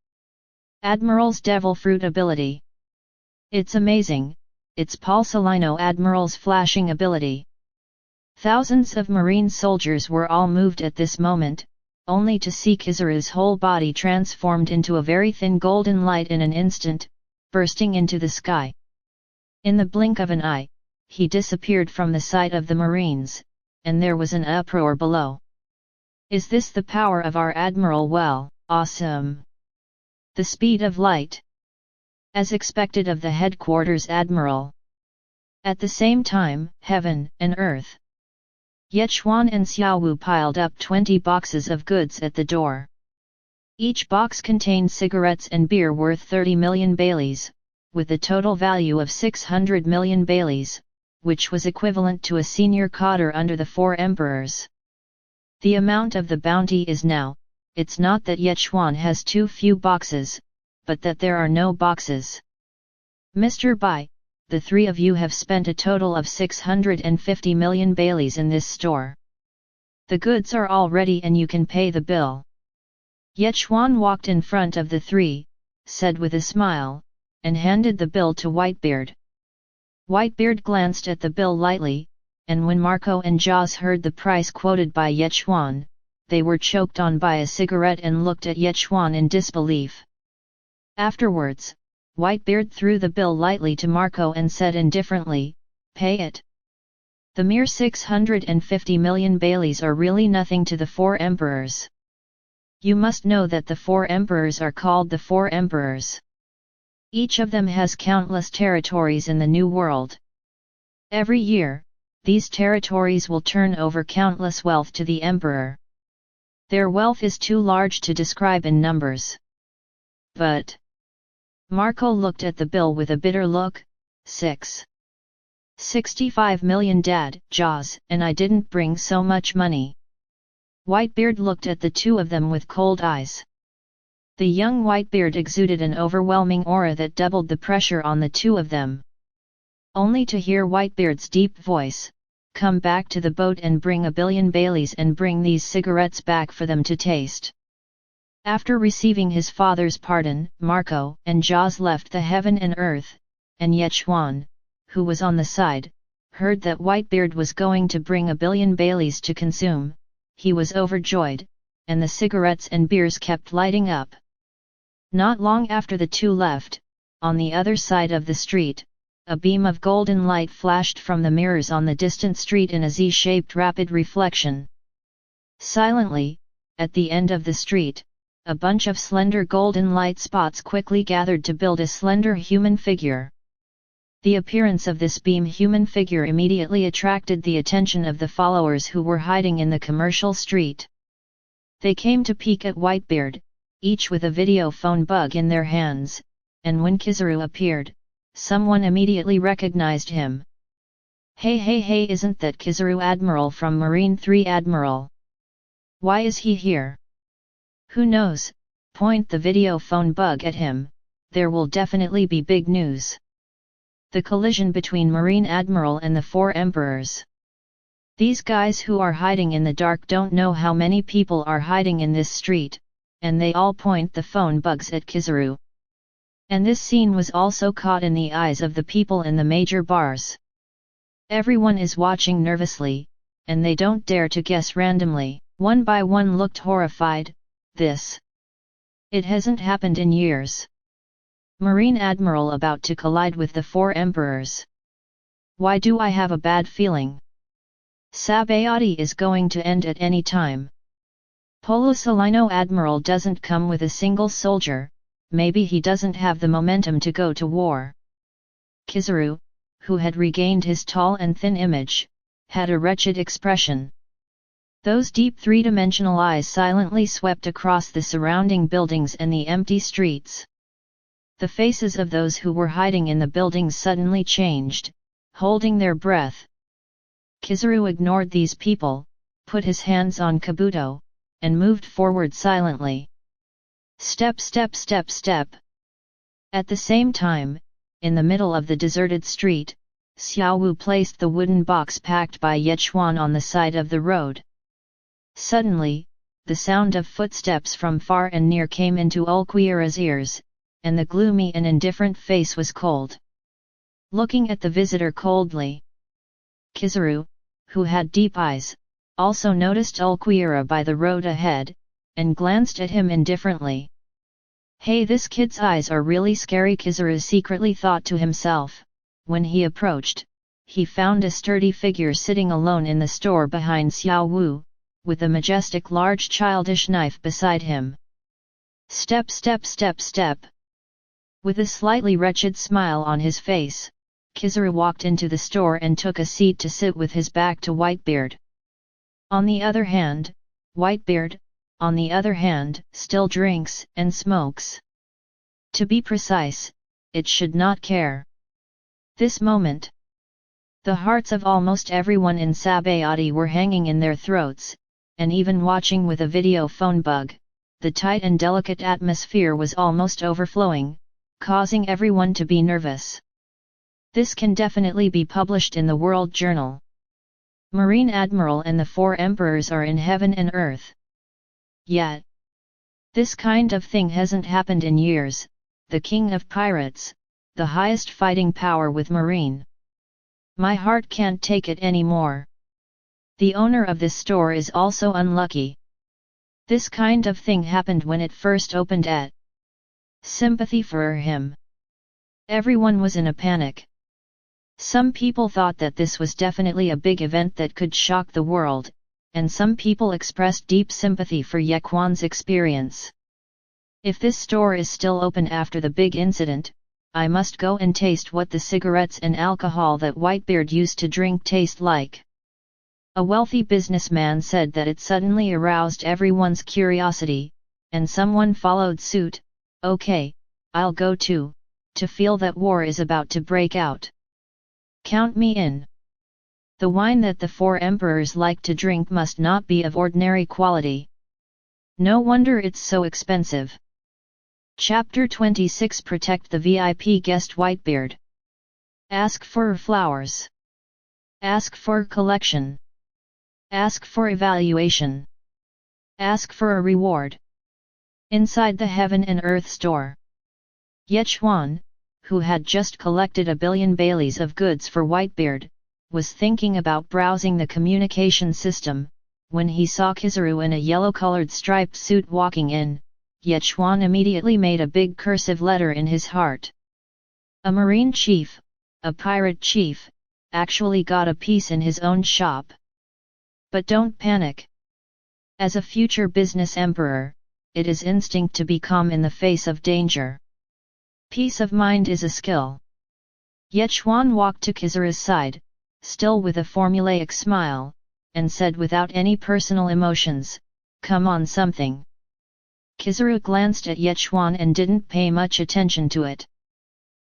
Admiral's Devil Fruit ability. It's amazing, it's Paul Salino Admiral's flashing ability. Thousands of marine soldiers were all moved at this moment, only to see Kizaru's whole body transformed into a very thin golden light in an instant, bursting into the sky. In the blink of an eye, he disappeared from the sight of the marines, and there was an uproar below. Is this the power of our Admiral? Well, awesome! The speed of light. as expected of the headquarters admiral. At the same time, heaven and earth. Yechuan and Xiaowu piled up 20 boxes of goods at the door. Each box contained cigarettes and beer worth 30 million baileys, with a total value of 600 million baileys, which was equivalent to a senior cotter under the 4 emperors. The amount of the bounty is now, it's not that Yechuan has too few boxes, but that there are no boxes. Mr. Bai, the 3 of you have spent a total of 650 million baileys in this store. The goods are all ready and you can pay the bill. Yechuan walked in front of the 3, said with a smile, and handed the bill to Whitebeard. Whitebeard glanced at the bill lightly, and when Marco and Jaws heard the price quoted by Yechuan, they were choked on by a cigarette and looked at Yechuan in disbelief. Afterwards, Whitebeard threw the bill lightly to Marco and said indifferently, "Pay it." The mere 650 million baileys are really nothing to the 4 emperors. You must know that the 4 emperors are called the 4 emperors. Each of them has countless territories in the New World. Every year, these territories will turn over countless wealth to the emperor. Their wealth is too large to describe in numbers. But Marco looked at the bill with a bitter look. 65 million dad, Jaws, and I didn't bring so much money. Whitebeard looked at the 2 of them with cold eyes. The young Whitebeard exuded an overwhelming aura that doubled the pressure on the 2 of them. Only to hear Whitebeard's deep voice, "Come back to the boat and bring a billion baileys and bring these cigarettes back for them to taste." After receiving his father's pardon, Marco and Jaws left the heaven and earth, and Yechuan, who was on the side, heard that Whitebeard was going to bring a billion baileys to consume. He was overjoyed, and the cigarettes and beers kept lighting up. Not long after the 2 left, on the other side of the street, a beam of golden light flashed from the mirrors on the distant street in a Z-shaped rapid reflection. Silently, at the end of the street, a bunch of slender golden light spots quickly gathered to build a slender human figure. The appearance of this beam human figure immediately attracted the attention of the followers who were hiding in the commercial street. They came to peek at Whitebeard, each with a video phone bug in their hands, and when Kizaru appeared, someone immediately recognized him. Hey, isn't that Kizaru Admiral from Marine 3 Admiral? Why is he here? Who knows, point the video phone bug at him, there will definitely be big news. The collision between Marine Admiral and the 4 emperors. These guys who are hiding in the dark don't know how many people are hiding in this street, and they all point the phone bugs at Kizaru. And this scene was also caught in the eyes of the people in the major bars. Everyone is watching nervously, and they don't dare to guess randomly. One by one looked horrified. It hasn't happened in years. Marine Admiral about to collide with the 4 emperors. Why do I have a bad feeling? Sabayati is going to end at any time. Polosalino Admiral doesn't come with a single soldier, maybe he doesn't have the momentum to go to war. Kizaru, who had regained his tall and thin image, had a wretched expression. Those deep 3-dimensional eyes silently swept across the surrounding buildings and the empty streets. The faces of those who were hiding in the buildings suddenly changed, holding their breath. Kizaru ignored these people, put his hands on Kabuto, and moved forward silently. Step. At the same time, in the middle of the deserted street, Xiaowu placed the wooden box packed by Yechuan on the side of the road. Suddenly, the sound of footsteps from far and near came into Ulquiera's ears, and the gloomy and indifferent face was cold. Looking at the visitor coldly, Kizaru, who had deep eyes, also noticed Ulquiera by the road ahead, and glanced at him indifferently. Hey, this kid's eyes are really scary, Kizaru secretly thought to himself. When he approached, he found a sturdy figure sitting alone in the store behind Xiaowu, with a majestic large childish knife beside him. Step. With a slightly wretched smile on his face, Kizaru walked into the store and took a seat to sit with his back to Whitebeard. On the other hand, Whitebeard, on the other hand, still drinks and smokes. To be precise, it should not care. This moment, the hearts of almost everyone in Sabayati were hanging in their throats, and even watching with a video phone bug, the tight and delicate atmosphere was almost overflowing, causing everyone to be nervous. This can definitely be published in the World Journal. Marine Admiral and the 4 emperors are in heaven and earth. Yet, this kind of thing hasn't happened in years. The king of pirates, the highest fighting power with marine. My heart can't take it anymore. The owner of this store is also unlucky. This kind of thing happened when it first opened at. Sympathy for him. Everyone was in a panic. Some people thought that this was definitely a big event that could shock the world, and some people expressed deep sympathy for Yequan's experience. If this store is still open after the big incident, I must go and taste what the cigarettes and alcohol that Whitebeard used to drink taste like. A wealthy businessman said that it suddenly aroused everyone's curiosity, and someone followed suit. Okay, I'll go too, to feel that war is about to break out. Count me in. The wine that the 4 emperors like to drink must not be of ordinary quality. No wonder it's so expensive. Chapter 26 Protect the VIP guest Whitebeard. Ask for flowers. Ask for collection. Ask for evaluation. Ask for a reward. Inside the Heaven and Earth store, Yechuan, who had just collected 1 billion Baileys of goods for Whitebeard, was thinking about browsing the communication system, when he saw Kizaru in a yellow-colored striped suit walking in. Yechuan immediately made a big cursive letter in his heart. A marine chief, a pirate chief, actually got a piece in his own shop. But don't panic. As a future business emperor, it is instinct to be calm in the face of danger. Peace of mind is a skill. Yechuan walked to Kizaru's side, still with a formulaic smile, and said without any personal emotions, "Come on something." Kizaru glanced at Yechuan and didn't pay much attention to it.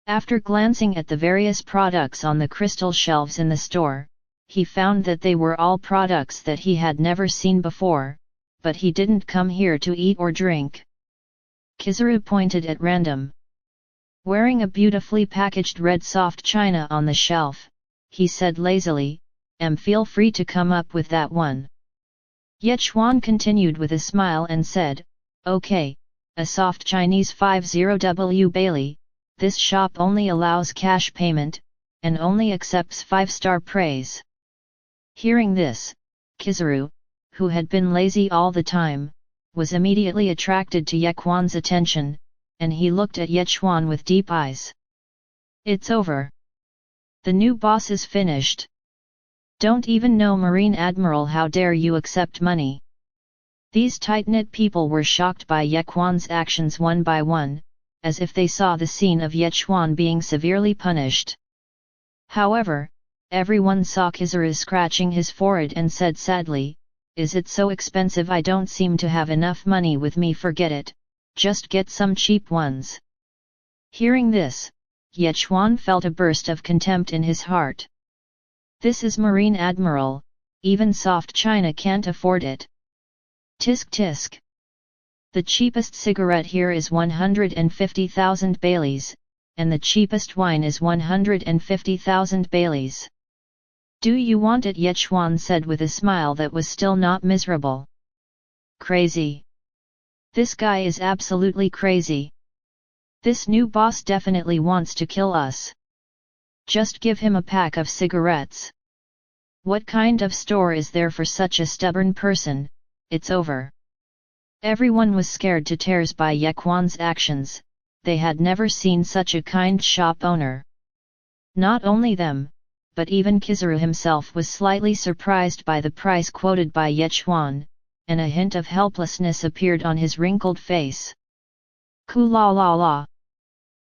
After glancing at the various products on the crystal shelves in the store, he found that they were all products that he had never seen before, but he didn't come here to eat or drink. Kizaru pointed at random. Wearing a beautifully packaged red soft china on the shelf, he said lazily, feel free to come up with that one." Yechuan continued with a smile and said, "Okay, a soft Chinese 50W Bailey, this shop only allows cash payment, and only accepts 5-star praise." Hearing this, Kizaru, who had been lazy all the time, was immediately attracted to Yechuan's attention, and he looked at Yechuan with deep eyes. "It's over. The new boss is finished. Don't even know Marine Admiral, how dare you accept money?" These tight-knit people were shocked by Yechuan's actions one by one, as if they saw the scene of Yechuan being severely punished. However, everyone saw Kizaru scratching his forehead and said sadly, "Is it so expensive? I don't seem to have enough money with me. Forget it, just get some cheap ones." Hearing this, Yechuan felt a burst of contempt in his heart. This is Marine Admiral, even soft China can't afford it. Tisk tisk. The cheapest cigarette here is 150,000 Baileys, and the cheapest wine is 150,000 Baileys. "Do you want it?" Yechuan said with a smile that was still not miserable. "Crazy. This guy is absolutely crazy. This new boss definitely wants to kill us. Just give him a pack of cigarettes. What kind of store is there for such a stubborn person? It's over." Everyone was scared to tears by Yechuan's actions. They had never seen such a kind shop owner. Not only them, but even Kizaru himself was slightly surprised by the price quoted by Yechuan, and a hint of helplessness appeared on his wrinkled face. "Ku la la la.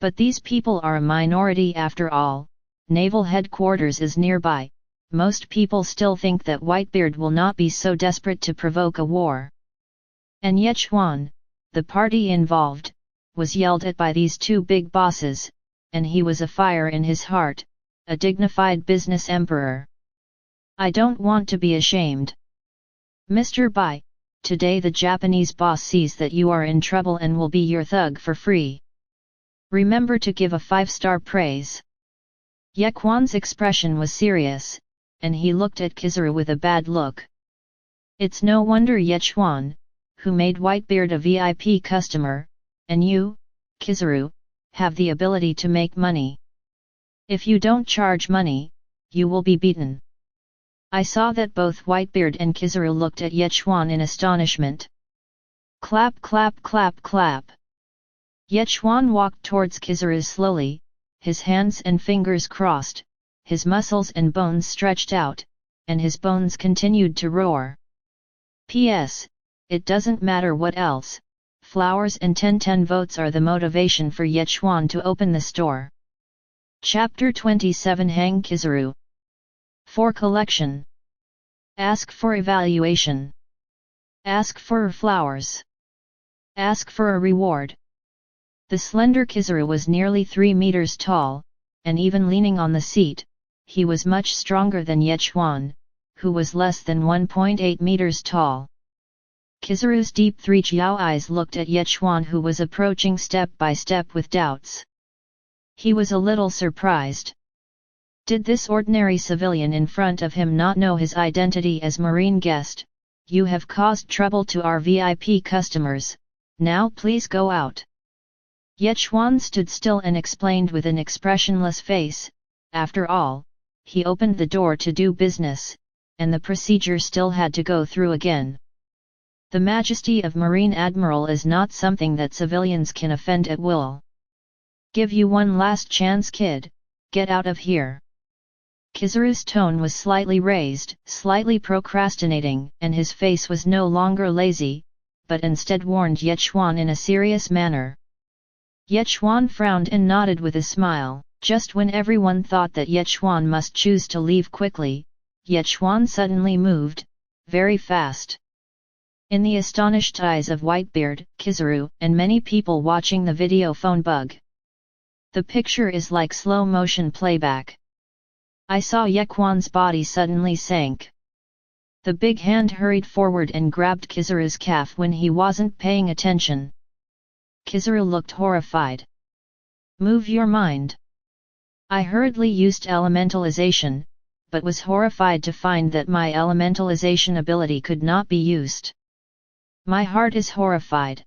But these people are a minority after all. Naval headquarters is nearby. Most people still think that Whitebeard will not be so desperate to provoke a war. And Yechuan, the party involved, was yelled at by these two big bosses, and he was afire in his heart, a dignified business emperor. I don't want to be ashamed. Mr. Bai, today the Japanese boss sees that you are in trouble and will be your thug for free. Remember to give a 5-star praise. Yechuan's expression was serious, and he looked at Kizaru with a bad look. It's no wonder Yechuan, who made Whitebeard a VIP customer, and you, Kizaru, have the ability to make money. If you don't charge money, you will be beaten. I saw that both Whitebeard and Kizaru looked at Yechuan in astonishment. Clap clap clap clap. Yechuan walked towards Kizaru slowly, his hands and fingers crossed, his muscles and bones stretched out, and his bones continued to roar. P.S. It doesn't matter what else, flowers and 10 votes are the motivation for Yechuan to open the store. Chapter 27 Hang Kizaru. For collection. Ask for evaluation. Ask for flowers. Ask for a reward. The slender Kizaru was nearly 3 meters tall, and even leaning on the seat, he was much stronger than Yechuan, who was less than 1.8 meters tall. Kizaru's deep 3-jiao eyes looked at Yechuan, who was approaching step by step with doubts. He was a little surprised. Did this ordinary civilian in front of him not know his identity as marine guest? You have caused trouble to our VIP customers, now please go out. Yechuan stood still and explained with an expressionless face. After all, he opened the door to do business, and the procedure still had to go through again. The majesty of Marine Admiral is not something that civilians can offend at will. Give you one last chance, kid, get out of here. Kizaru's tone was slightly raised, slightly procrastinating, and his face was no longer lazy, but instead warned Yechuan in a serious manner. Yechuan frowned and nodded with a smile. Just when everyone thought that Yechuan must choose to leave quickly, Yechuan suddenly moved, very fast. In the astonished eyes of Whitebeard, Kizaru, and many people watching the video phone bug, the picture is like slow-motion playback. I saw Yechuan's body suddenly sank. The big hand hurried forward and grabbed Kizaru's calf when he wasn't paying attention. Kizaru looked horrified. Move your mind. I hurriedly used elementalization, but was horrified to find that my elementalization ability could not be used. My heart is horrified.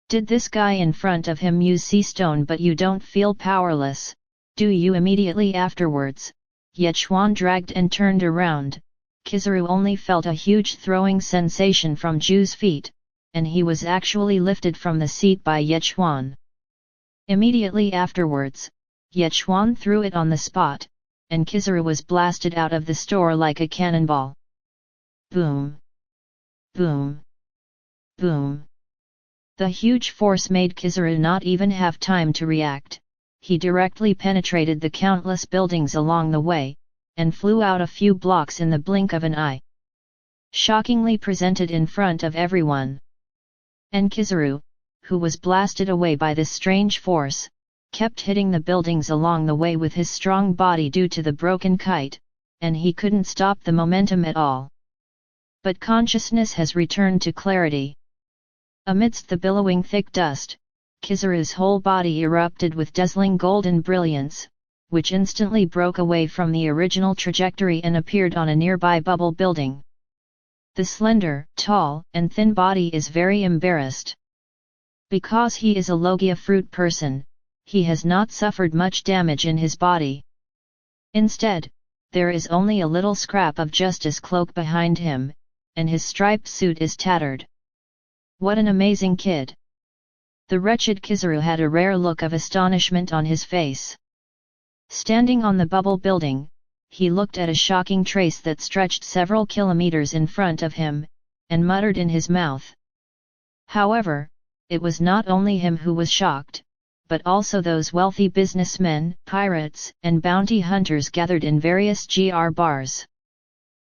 Did this guy in front of him use sea stone, but you don't feel powerless, do you? Immediately afterwards, Yechuan dragged and turned around. Kizaru only felt a huge throwing sensation from Ju's feet, and he was actually lifted from the seat by Yechuan. Immediately afterwards, Yechuan threw it on the spot, and Kizaru was blasted out of the store like a cannonball. Boom! Boom! Boom! The huge force made Kizaru not even have time to react. He directly penetrated the countless buildings along the way, and flew out a few blocks in the blink of an eye. Shockingly presented in front of everyone. And Kizaru, who was blasted away by this strange force, kept hitting the buildings along the way with his strong body due to the broken kite, and he couldn't stop the momentum at all. But consciousness has returned to clarity. Amidst the billowing thick dust, Kizaru's whole body erupted with dazzling golden brilliance, which instantly broke away from the original trajectory and appeared on a nearby bubble building. The slender, tall, and thin body is very embarrassed. Because he is a Logia fruit person, he has not suffered much damage in his body. Instead, there is only a little scrap of justice cloak behind him, and his striped suit is tattered. What an amazing kid! The wretched Kizaru had a rare look of astonishment on his face. Standing on the bubble building, he looked at a shocking trace that stretched several kilometers in front of him, and muttered in his mouth. However, it was not only him who was shocked, but also those wealthy businessmen, pirates, and bounty hunters gathered in various GR bars.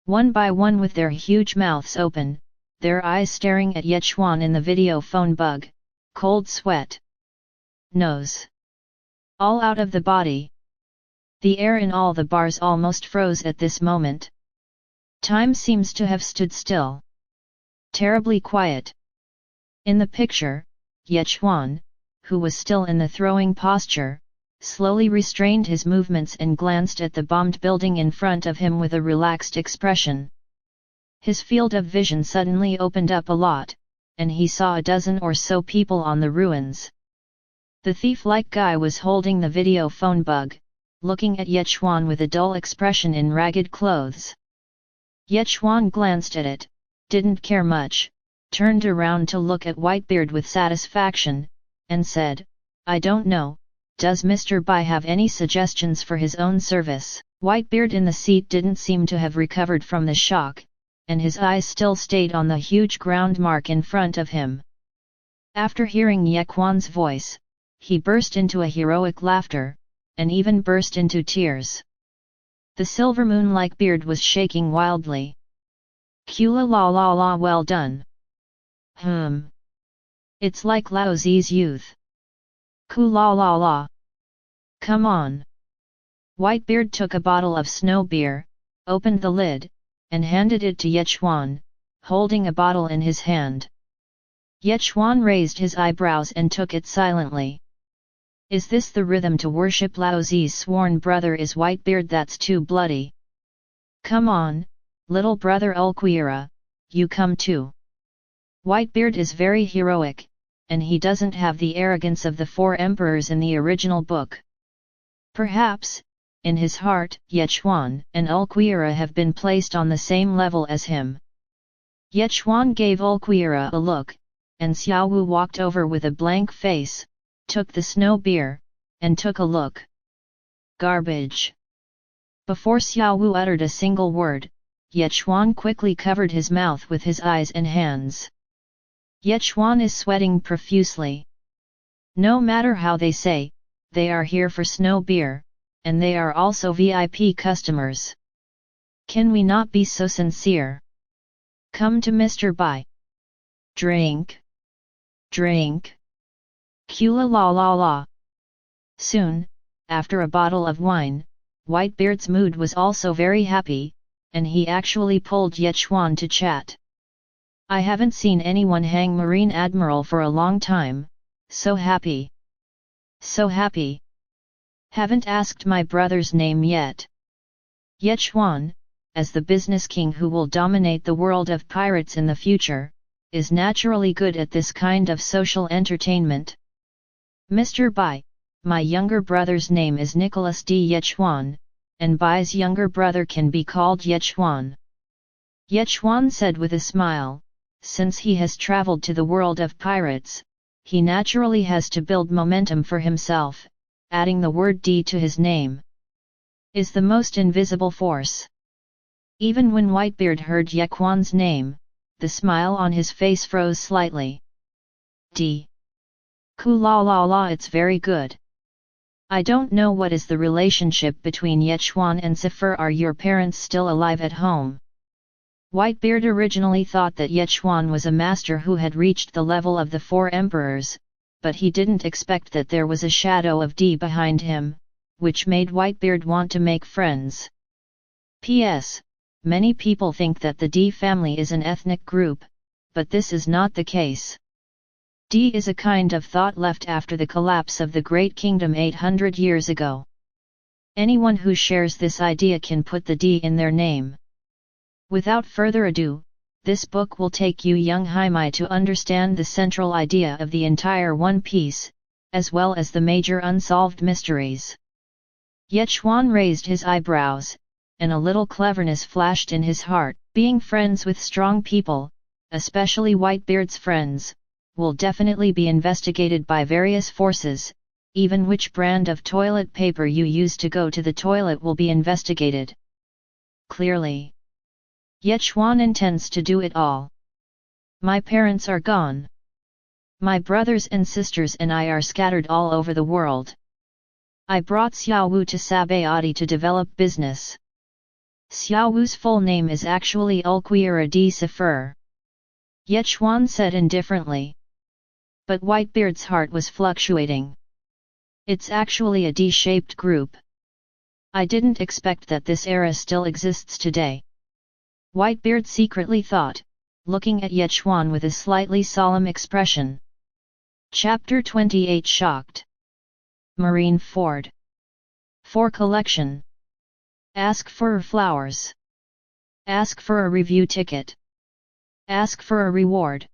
One by one with their huge mouths open, their eyes staring at Yechuan in the video phone bug, cold sweat. Nose. All out of the body. The air in all the bars almost froze at this moment. Time seems to have stood still. Terribly quiet. In the picture, Yechuan, who was still in the throwing posture, slowly restrained his movements and glanced at the bombed building in front of him with a relaxed expression. His field of vision suddenly opened up a lot, and he saw a dozen or so people on the ruins. The thief-like guy was holding the video phone bug, looking at Yechuan with a dull expression in ragged clothes. Yechuan glanced at it, didn't care much, turned around to look at Whitebeard with satisfaction, and said, "I don't know, does Mr. Bai have any suggestions for his own service?" Whitebeard in the seat didn't seem to have recovered from the shock, and his eyes still stayed on the huge ground mark in front of him. After hearing Yechuan's voice, he burst into a heroic laughter, and even burst into tears. The silver moon-like beard was shaking wildly. "Kula la la la, well done. It's like Lao Zi's youth. Ku la la la. Come on." Whitebeard took a bottle of snow beer, opened the lid, and handed it to Yechuan, holding a bottle in his hand. Yechuan raised his eyebrows and took it silently. "Is this the rhythm to worship Lao Zi's sworn brother? Is Whitebeard? That's too bloody. Come on, little brother Ulquira, you come too." Whitebeard is very heroic, and he doesn't have the arrogance of the four emperors in the original book. Perhaps, in his heart, Yechuan and Ulquira have been placed on the same level as him. Yechuan gave Ulquira a look, and Xiaowu walked over with a blank face, took the snow beer, and took a look. Garbage. Before Xiaowu uttered a single word, Yechuan quickly covered his mouth with his eyes and hands. Yechuan is sweating profusely. No matter how they say, they are here for snow beer, and they are also VIP customers. Can we not be so sincere? Come to Mr. Bai. Drink. Drink. Kula la la la. Soon, after a bottle of wine, Whitebeard's mood was also very happy, and he actually pulled Yechuan to chat. "I haven't seen anyone hang Marine Admiral for a long time, so happy. So happy. Haven't asked my brother's name yet." Yechuan, as the business king who will dominate the world of pirates in the future, is naturally good at this kind of social entertainment. "Mr. Bai, my younger brother's name is Nicholas D. Yechuan, and Bai's younger brother can be called Yechuan." Yechuan said with a smile, since he has traveled to the world of pirates, he naturally has to build momentum for himself, adding the word D to his name. Is the most invisible force. Even when Whitebeard heard Yechuan's name, the smile on his face froze slightly. D. Ku la la la, it's very good. I don't know what is the relationship between Yechuan and Zephyr. Are your parents still alive at home? Whitebeard originally thought that Yechuan was a master who had reached the level of the four emperors, but he didn't expect that there was a shadow of D behind him, which made Whitebeard want to make friends. P.S. Many people think that the D family is an ethnic group, but this is not the case. D is a kind of thought left after the collapse of the Great Kingdom 800 years ago. Anyone who shares this idea can put the D in their name. Without further ado, this book will take you young Haimai to understand the central idea of the entire One Piece, as well as the major unsolved mysteries. Yechuan raised his eyebrows, and a little cleverness flashed in his heart. Being friends with strong people, especially Whitebeard's friends, will definitely be investigated by various forces, even which brand of toilet paper you use to go to the toilet will be investigated. Clearly, Yechuan intends to do it all. My parents are gone. My brothers and sisters and I are scattered all over the world. I brought Xiao Wu to Sabayati to develop business. Xiao Wu's full name is actually Ulquiera de Sefer. Ye Chuan said indifferently. But Whitebeard's heart was fluctuating. It's actually a D-shaped group. I didn't expect that this era still exists today. Whitebeard secretly thought, looking at Ye Chuan with a slightly solemn expression. Chapter 28 Shocked. Marine Ford. For collection. Ask for flowers. Ask for a review ticket. Ask for a reward.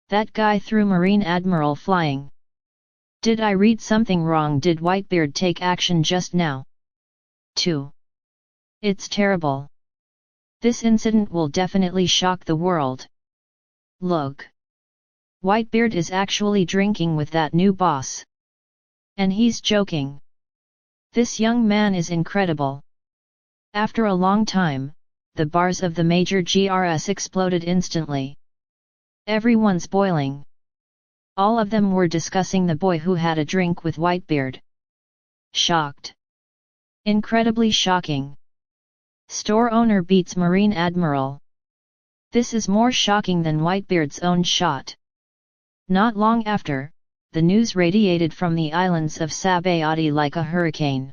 That guy threw Marine Admiral flying. Did I read something wrong? Did Whitebeard take action just now? 2. It's terrible. This incident will definitely shock the world. Look. Whitebeard is actually drinking with that new boss. And he's joking. This young man is incredible. After a long time, the bars of the major GRS exploded instantly. Everyone's boiling. All of them were discussing the boy who had a drink with Whitebeard. Shocked. Incredibly shocking. Store owner beats Marine Admiral. This is more shocking than Whitebeard's own shot. Not long after, the news radiated from the islands of Sabayati like a hurricane.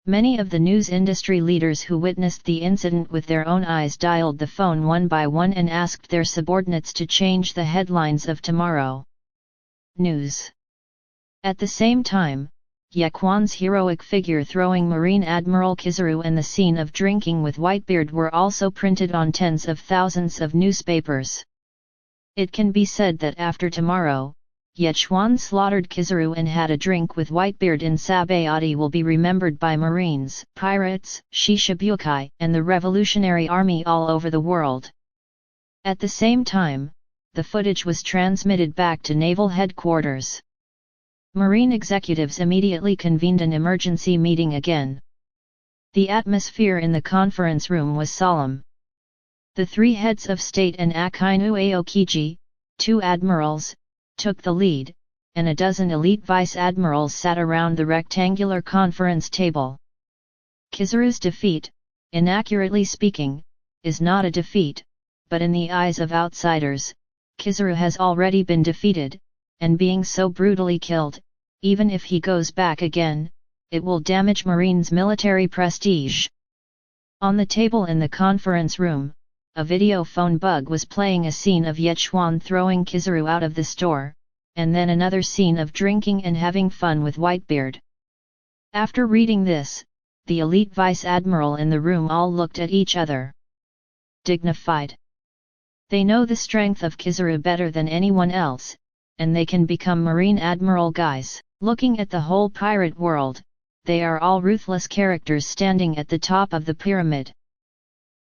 Many of the news industry leaders who witnessed the incident with their own eyes dialed the phone one by one and asked their subordinates to change the headlines of tomorrow. News. At the same time, Ye Chuan's heroic figure throwing Marine Admiral Kizaru and the scene of drinking with Whitebeard were also printed on tens of thousands of newspapers. It can be said that after tomorrow, Ye Chuan slaughtered Kizaru and had a drink with Whitebeard in Sabayati will be remembered by Marines, pirates, Shishibukai, and the Revolutionary Army all over the world. At the same time, the footage was transmitted back to Naval Headquarters. Marine executives immediately convened an emergency meeting again. The atmosphere in the conference room was solemn. The 3 heads of state and Akainu Aokiji, 2 admirals, took the lead, and a dozen elite vice-admirals sat around the rectangular conference table. Kizaru's defeat, inaccurately speaking, is not a defeat, but in the eyes of outsiders, Kizaru has already been defeated, and being so brutally killed, even if he goes back again, it will damage Marine's military prestige. On the table in the conference room, a video phone bug was playing a scene of Ye Chuan throwing Kizaru out of the store, and then another scene of drinking and having fun with Whitebeard. After reading this, the elite vice-admiral in the room all looked at each other. Dignified. They know the strength of Kizaru better than anyone else, and they can become Marine Admiral guys. Looking at the whole pirate world, they are all ruthless characters standing at the top of the pyramid.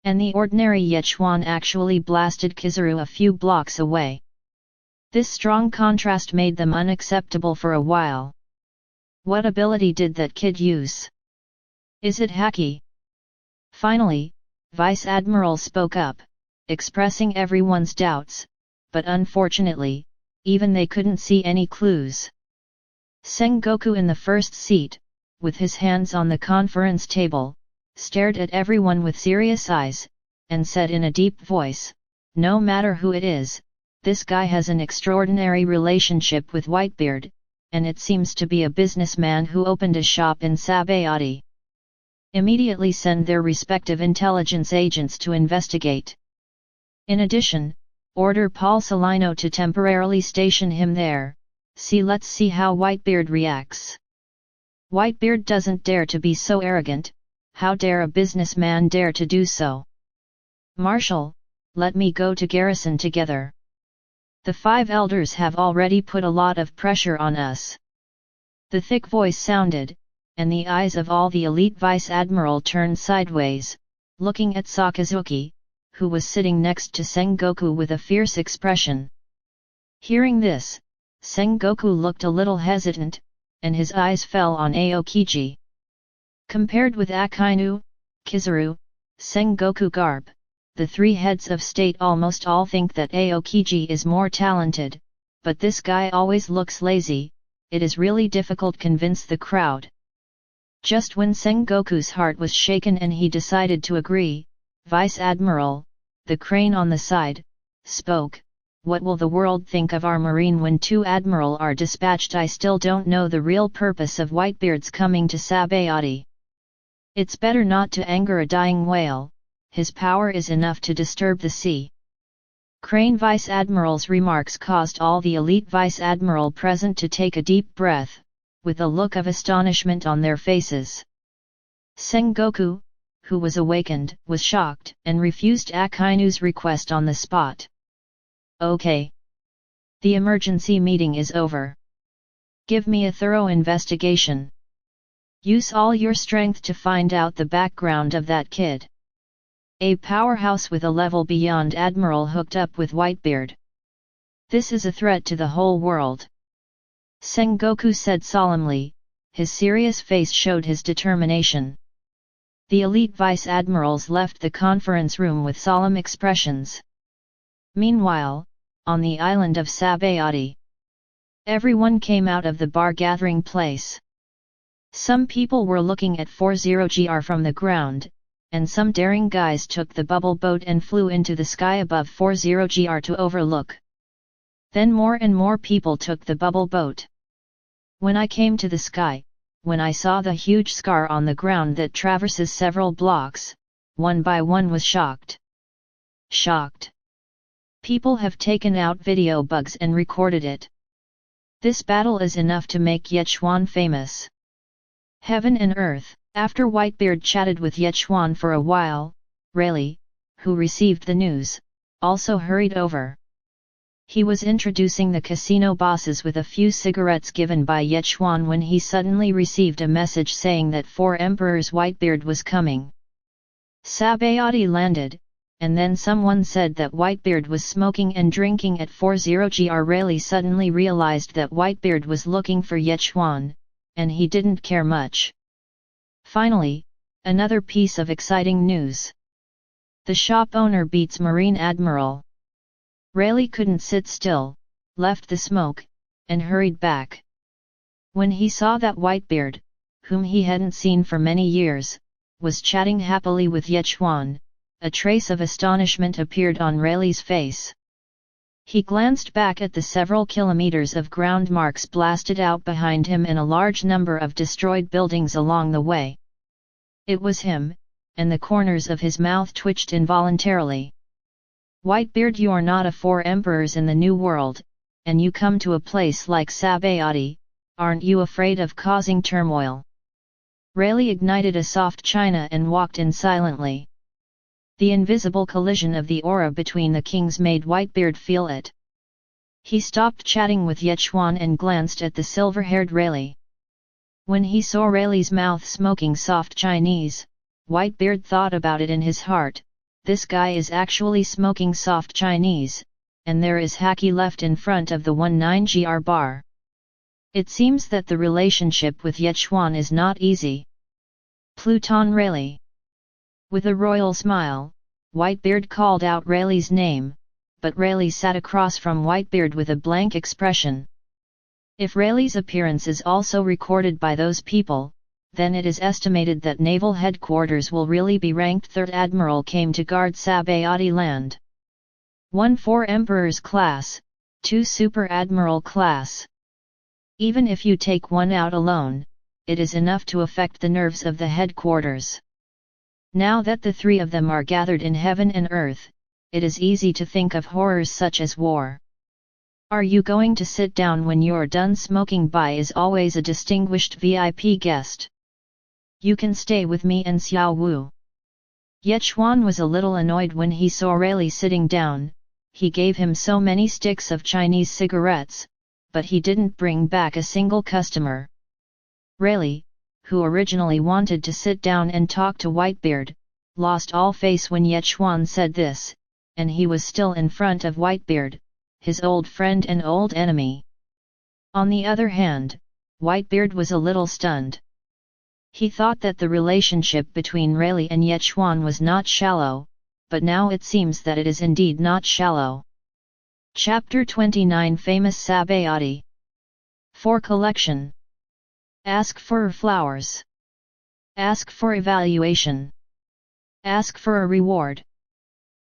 And the ordinary Ye Chuan actually blasted Kizaru a few blocks away. This strong contrast made them unacceptable for a while. What ability did that kid use? Is it hacky? Finally, Vice Admiral spoke up, expressing everyone's doubts, but unfortunately, even they couldn't see any clues. Sengoku in the first seat, with his hands on the conference table, stared at everyone with serious eyes, and said in a deep voice, "No matter who it is, this guy has an extraordinary relationship with Whitebeard, and it seems to be a businessman who opened a shop in Sabayati. Immediately send their respective intelligence agents to investigate. In addition, order Paul Salino to temporarily station him there. Let's see how Whitebeard reacts. Whitebeard doesn't dare to be so arrogant. How dare a businessman dare to do so? Marshal, let me go to garrison together. The 5 elders have already put a lot of pressure on us." The thick voice sounded, and the eyes of all the elite vice-admiral turned sideways, looking at Sakazuki, who was sitting next to Sengoku with a fierce expression. Hearing this, Sengoku looked a little hesitant, and his eyes fell on Aokiji. Compared with Akainu, Kizaru, Sengoku Garp, the 3 heads of state almost all think that Aokiji is more talented, but this guy always looks lazy, it is really difficult convince the crowd. Just when Sengoku's heart was shaken and he decided to agree, Vice Admiral, the crane on the side, spoke, "What will the world think of our marine when two admiral are dispatched? I still don't know the real purpose of Whitebeard's coming to Sabayati. It's better not to anger a dying whale, his power is enough to disturb the sea." Crane Vice Admiral's remarks caused all the elite Vice Admiral present to take a deep breath, with a look of astonishment on their faces. Sengoku, who was awakened, was shocked, and refused Akainu's request on the spot. "Okay. The emergency meeting is over. Give me a thorough investigation. Use all your strength to find out the background of that kid. A powerhouse with a level beyond Admiral hooked up with Whitebeard. This is a threat to the whole world." Sengoku said solemnly, his serious face showed his determination. The elite vice admirals left the conference room with solemn expressions. Meanwhile, on the island of Sabayati, everyone came out of the bar gathering place. Some people were looking at 40GR from the ground, and some daring guys took the bubble boat and flew into the sky above 40GR to overlook. Then more and more people took the bubble boat. When I came to the sky, when I saw the huge scar on the ground that traverses several blocks, one by one was shocked. Shocked. People have taken out video bugs and recorded it. This battle is enough to make Yechuan famous. Heaven and earth. After Whitebeard chatted with Yechuan for a while, Rayleigh, who received the news, also hurried over. He was introducing the casino bosses with a few cigarettes given by Yechuan when he suddenly received a message saying that 4 Emperors Whitebeard was coming. Sabayati landed, and then someone said that Whitebeard was smoking and drinking at 40GR. Rayleigh suddenly realized that Whitebeard was looking for Yechuan, and he didn't care much. Finally, another piece of exciting news. The shop owner beats Marine Admiral. Rayleigh couldn't sit still, left the smoke, and hurried back. When he saw that Whitebeard, whom he hadn't seen for many years, was chatting happily with Yechuan, a trace of astonishment appeared on Rayleigh's face. He glanced back at the several kilometers of ground marks blasted out behind him and a large number of destroyed buildings along the way. It was him, and the corners of his mouth twitched involuntarily. "Whitebeard, you're not a 4 Emperors in the New World, and you come to a place like Sabayati, aren't you afraid of causing turmoil?" Rayleigh ignited a soft china and walked in silently. The invisible collision of the aura between the kings made Whitebeard feel it. He stopped chatting with Yechuan and glanced at the silver-haired Rayleigh. When he saw Rayleigh's mouth smoking soft Chinese, Whitebeard thought about it in his heart. This guy is actually smoking soft Chinese, and there is Haki left in front of the 19GR bar. It seems that the relationship with Yechuan is not easy. Pluton Rayleigh. With a royal smile, Whitebeard called out Rayleigh's name, but Rayleigh sat across from Whitebeard with a blank expression. If Rayleigh's appearance is also recorded by those people, then it is estimated that naval headquarters will really be ranked 3rd Admiral came to guard Sabayati land. 1 4 Emperors class, 2 Super Admiral class. Even if you take one out alone, it is enough to affect the nerves of the headquarters. Now that the 3 of them are gathered in heaven and earth, it is easy to think of horrors such as war. "Are you going to sit down when you're done smoking?" Bai is always a distinguished VIP guest. "You can stay with me and Xiao Wu." Yechuan was a little annoyed when he saw Rayleigh sitting down. He gave him so many sticks of Chinese cigarettes, but he didn't bring back a single customer. Rayleigh, who originally wanted to sit down and talk to Whitebeard, lost all face when Yechuan said this, and he was still in front of Whitebeard, his old friend and old enemy. On the other hand, Whitebeard was a little stunned. He thought that the relationship between Rayleigh and Yechuan was not shallow, but now it seems that it is indeed not shallow. Chapter 29 Famous Sabayati. For collection. Ask for flowers. Ask for evaluation. Ask for a reward.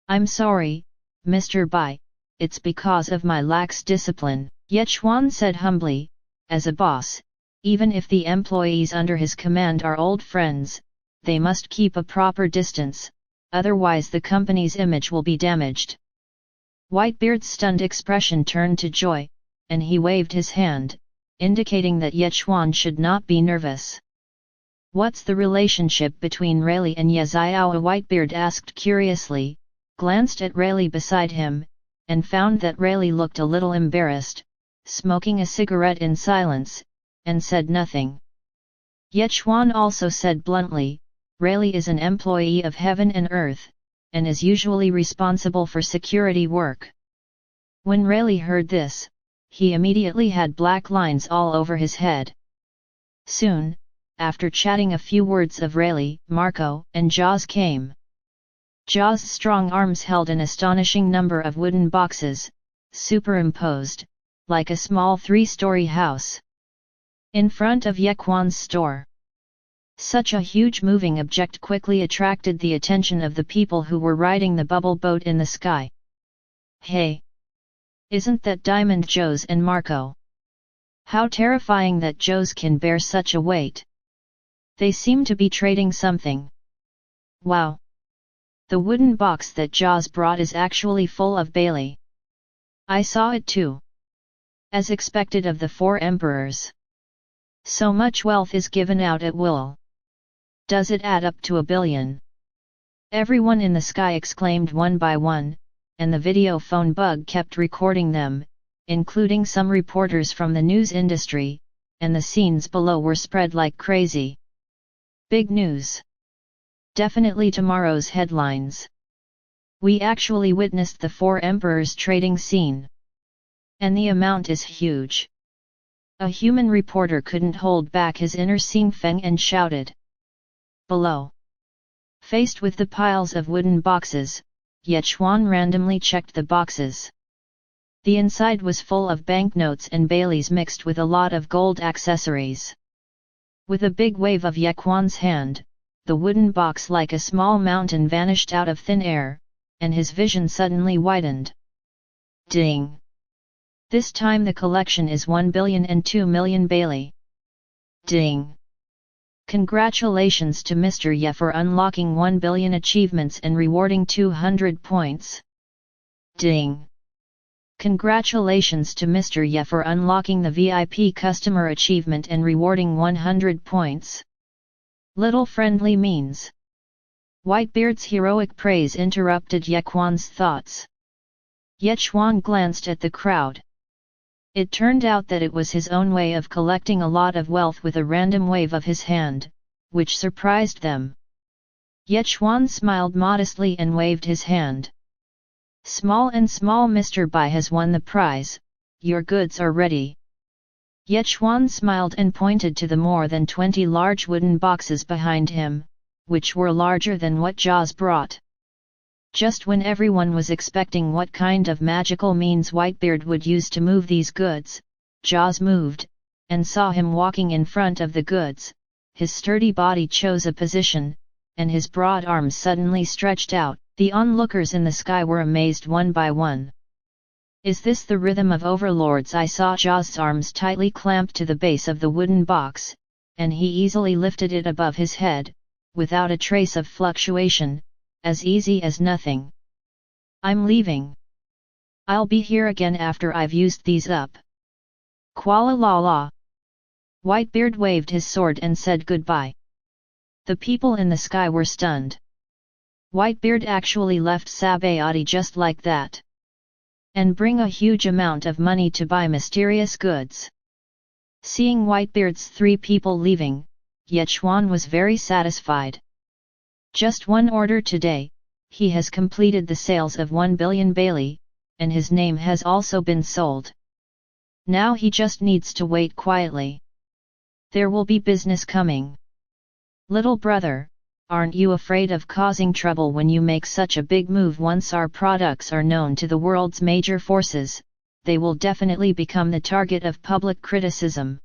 I'm sorry, Mr. Bai, it's because of my lax discipline, Yechuan said humbly. As a boss, even if the employees under his command are old friends, they must keep a proper distance, otherwise the company's image will be damaged. Whitebeard's stunned expression turned to joy, and he waved his hand, indicating that Yechuan should not be nervous. What's the relationship between Rayleigh and Yeziao? Whitebeard asked curiously, glanced at Rayleigh beside him, and found that Rayleigh looked a little embarrassed, smoking a cigarette in silence, and said nothing. Yechuan also said bluntly, Rayleigh is an employee of Heaven and Earth, and is usually responsible for security work. When Rayleigh heard this, he immediately had black lines all over his head. Soon, after chatting a few words of Rayleigh, Marco and Jaws came. Jaws' strong arms held an astonishing number of wooden boxes, superimposed, like a small 3-story house, in front of Yechuan's store. Such a huge moving object quickly attracted the attention of the people who were riding the bubble boat in the sky. Hey! Isn't that Diamond Joe's and Marco? How terrifying that Joe's can bear such a weight! They seem to be trading something. Wow! The wooden box that Jaws brought is actually full of Bailey. I saw it too. As expected of the 4 emperors. So much wealth is given out at will. Does it add up to 1 billion? Everyone in the sky exclaimed one by one, and the video phone bug kept recording them, including some reporters from the news industry, and the scenes below were spread like crazy. Big news. Definitely tomorrow's headlines. We actually witnessed the 4 emperors trading scene. And the amount is huge. A human reporter couldn't hold back his inner Xing Feng and shouted. Below. Faced with the piles of wooden boxes, Yechuan randomly checked the boxes. The inside was full of banknotes and Baileys mixed with a lot of gold accessories. With a big wave of Yechuan's hand, the wooden box like a small mountain vanished out of thin air, and his vision suddenly widened. Ding! This time the collection is 1 billion and 2 million Bailey. Ding! Congratulations to Mr. Ye for unlocking 1 billion achievements and rewarding 200 points. Ding! Congratulations to Mr. Ye for unlocking the VIP customer achievement and rewarding 100 points. Little friendly means. Whitebeard's heroic praise interrupted Yechuan's thoughts. Yechuan glanced at the crowd. It turned out that it was his own way of collecting a lot of wealth with a random wave of his hand, which surprised them. Yechuan smiled modestly and waved his hand. Small Mr. Bai has won the prize, your goods are ready. Yechuan smiled and pointed to the more than 20 large wooden boxes behind him, which were larger than what Jaws brought. Just when everyone was expecting what kind of magical means Whitebeard would use to move these goods, Jaws moved, and saw him walking in front of the goods. His sturdy body chose a position, and his broad arms suddenly stretched out. The onlookers in the sky were amazed one by one. Is this the rhythm of overlords? I saw Jaws' arms tightly clamped to the base of the wooden box, and he easily lifted it above his head, without a trace of fluctuation, as easy as nothing. I'm leaving. I'll be here again after I've used these up. Kuala la la. Whitebeard waved his sword and said goodbye. The people in the sky were stunned. Whitebeard actually left Sabayati just like that. And bring a huge amount of money to buy mysterious goods. Seeing Whitebeard's 3 people leaving, Yechuan was very satisfied. Just one order today, he has completed the sales of 1 billion Bailey, and his name has also been sold. Now he just needs to wait quietly. There will be business coming. Little brother, aren't you afraid of causing trouble when you make such a big move? Once our products are known to the world's major forces, they will definitely become the target of public criticism.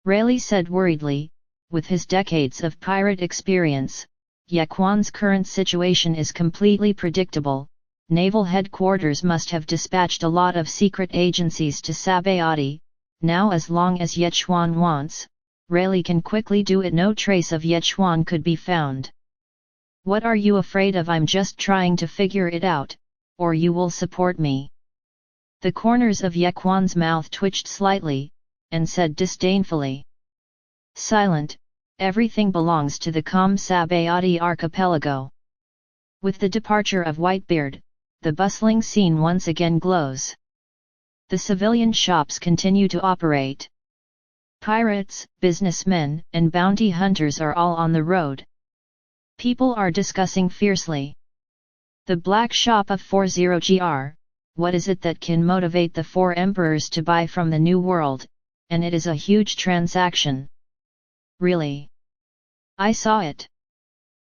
Rayleigh said worriedly. With his decades of pirate experience, Yaquan's current situation is completely predictable. Naval headquarters must have dispatched a lot of secret agencies to Sabayati. Now as long as Yechuan wants, Rayleigh can quickly do it. No trace of Yechuan could be found. What are you afraid of? I'm just trying to figure it out, or you will support me. The corners of Yequan's mouth twitched slightly, and said disdainfully. Silent, everything belongs to the calm Sabayati archipelago. With the departure of Whitebeard, the bustling scene once again glows. The civilian shops continue to operate. Pirates, businessmen, and bounty hunters are all on the road. People are discussing fiercely. The black shop of 40GR, what is it that can motivate the four emperors to buy from the New World? And it is a huge transaction. Really? I saw it.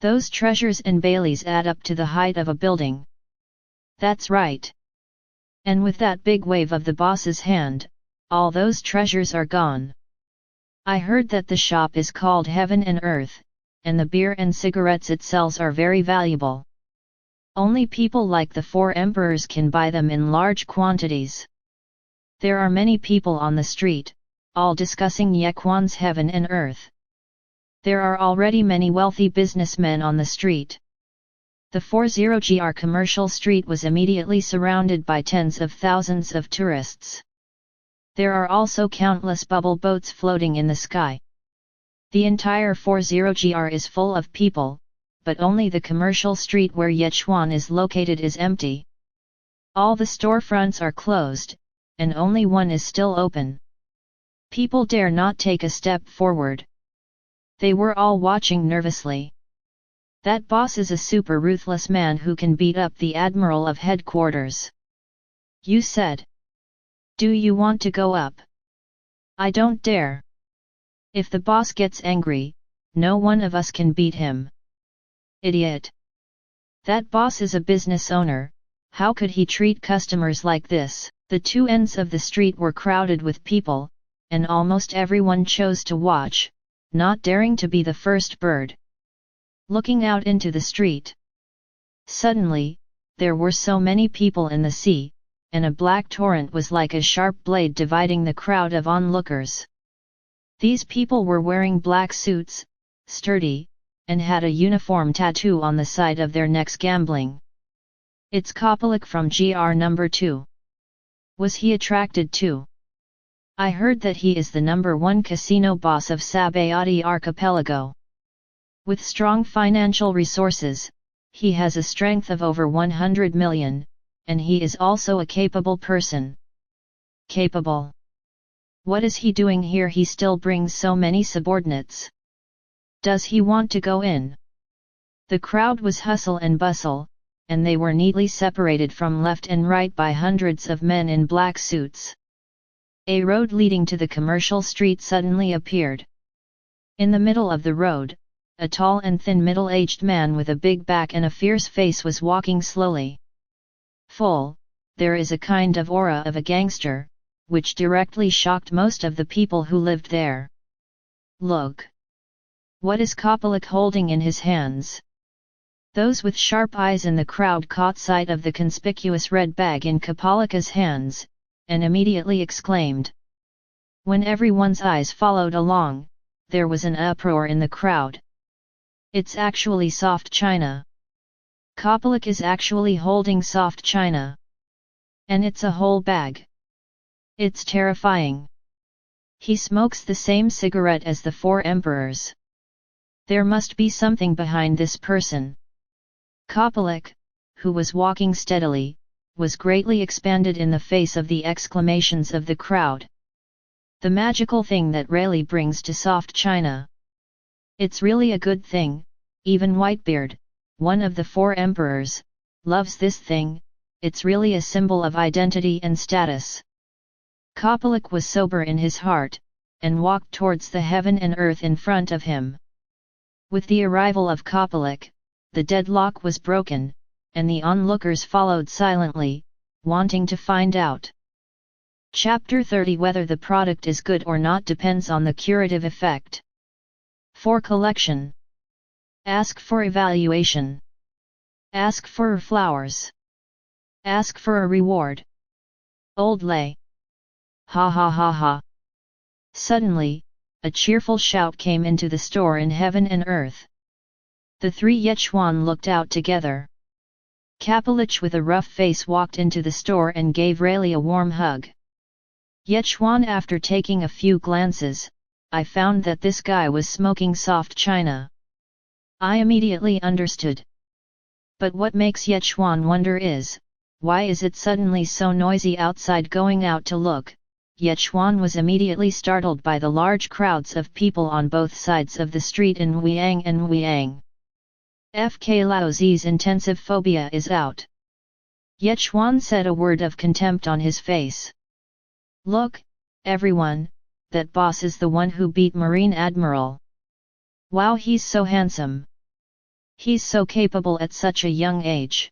Those treasures and Baileys add up to the height of a building. That's right. And with that big wave of the boss's hand, all those treasures are gone. I heard that the shop is called Heaven and Earth, and the beer and cigarettes it sells are very valuable. Only people like the four emperors can buy them in large quantities. There are many people on the street, all discussing Yequan's Heaven and Earth. There are already many wealthy businessmen on the street. The 40GR commercial street was immediately surrounded by tens of thousands of tourists. There are also countless bubble boats floating in the sky. The entire 40GR is full of people, but only the commercial street where Yechuan is located is empty. All the storefronts are closed, and only one is still open. People dare not take a step forward. They were all watching nervously. That boss is a super ruthless man who can beat up the admiral of headquarters. You said. Do you want to go up? I don't dare. If the boss gets angry, no one of us can beat him. Idiot. That boss is a business owner, how could he treat customers like this? The two ends of the street were crowded with people, and almost everyone chose to watch, not daring to be the first bird. Looking out into the street. Suddenly, there were so many people in the sea, and a black torrent was like a sharp blade dividing the crowd of onlookers. These people were wearing black suits, sturdy, and had a uniform tattoo on the side of their necks. Gambling. It's Kopalik from GR number 2. Was he attracted to? I heard that he is the #1 casino boss of Sabayati archipelago. With strong financial resources, he has a strength of over 100 million, and he is also a capable person. Capable? What is he doing here? He still brings so many subordinates. Does he want to go in? The crowd was hustle and bustle, and they were neatly separated from left and right by hundreds of men in black suits. A road leading to the commercial street suddenly appeared. In the middle of the road, a tall and thin middle-aged man with a big back and a fierce face was walking slowly. There is a kind of aura of a gangster, which directly shocked most of the people who lived there. Look! What is Kopalik holding in his hands? Those with sharp eyes in the crowd caught sight of the conspicuous red bag in Kopalika's hands, and immediately exclaimed. When everyone's eyes followed along, there was an uproar in the crowd. It's actually soft china. Kopalik is actually holding soft china. And it's a whole bag. It's terrifying. He smokes the same cigarette as the four emperors. There must be something behind this person. Kopalik, who was walking steadily, was greatly expanded in the face of the exclamations of the crowd. The magical thing that Rayleigh brings to soft china. It's really a good thing, even Whitebeard, one of the four emperors, loves this thing, it's really a symbol of identity and status. Kopalik was sober in his heart, and walked towards the Heaven and Earth in front of him. With the arrival of Kapalik, the deadlock was broken, and the onlookers followed silently, wanting to find out. Chapter 30 Whether the product is good or not depends on the curative effect. For collection. Ask for evaluation. Ask for flowers. Ask for a reward. Old lay. Ha ha ha ha. Suddenly, a cheerful shout came into the store in heaven and earth. The three ch21 looked out together. Kapalik with a rough face walked into the store and gave Rayleigh a warm hug. ch21 After taking a few glances, I found that this guy was smoking soft china. I immediately understood. But what makes ch21 wonder is, why is it suddenly so noisy outside? Going out to look, ch21 was immediately startled by the large crowds of people on both sides of the street in Wiang and Wiang. FK Lao Z's intensive phobia is out. ch21 said a word of contempt on his face. Look, everyone, that boss is the one who beat Marine Admiral. Wow, he's so handsome. He's so capable at such a young age.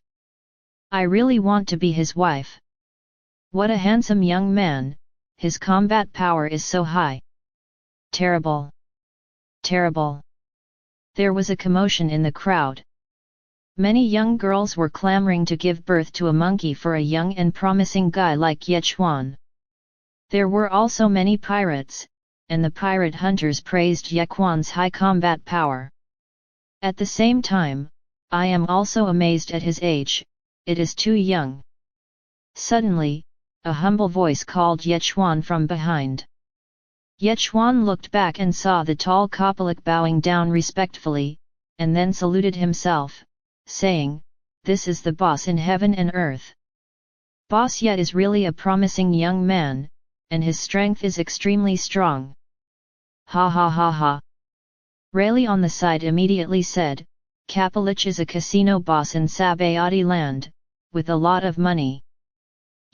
I really want to be his wife. What a handsome young man, his combat power is so high. Terrible. Terrible. There was a commotion in the crowd. Many young girls were clamoring to give birth to a monkey for a young and promising guy like ch21. There were also many pirates, and the pirate hunters praised ch21's high combat power. At the same time, I am also amazed at his age, it is too young. Suddenly, a humble voice called ch21 from behind. ch21 looked back and saw the tall Kapalik bowing down respectfully, and then saluted himself, saying, "This is the boss in heaven and earth." Boss Yet is really a promising young man, and his strength is extremely strong. Ha ha ha ha. Rayleigh on the side immediately said, Kapalik is a casino boss in Sabayati land, with a lot of money.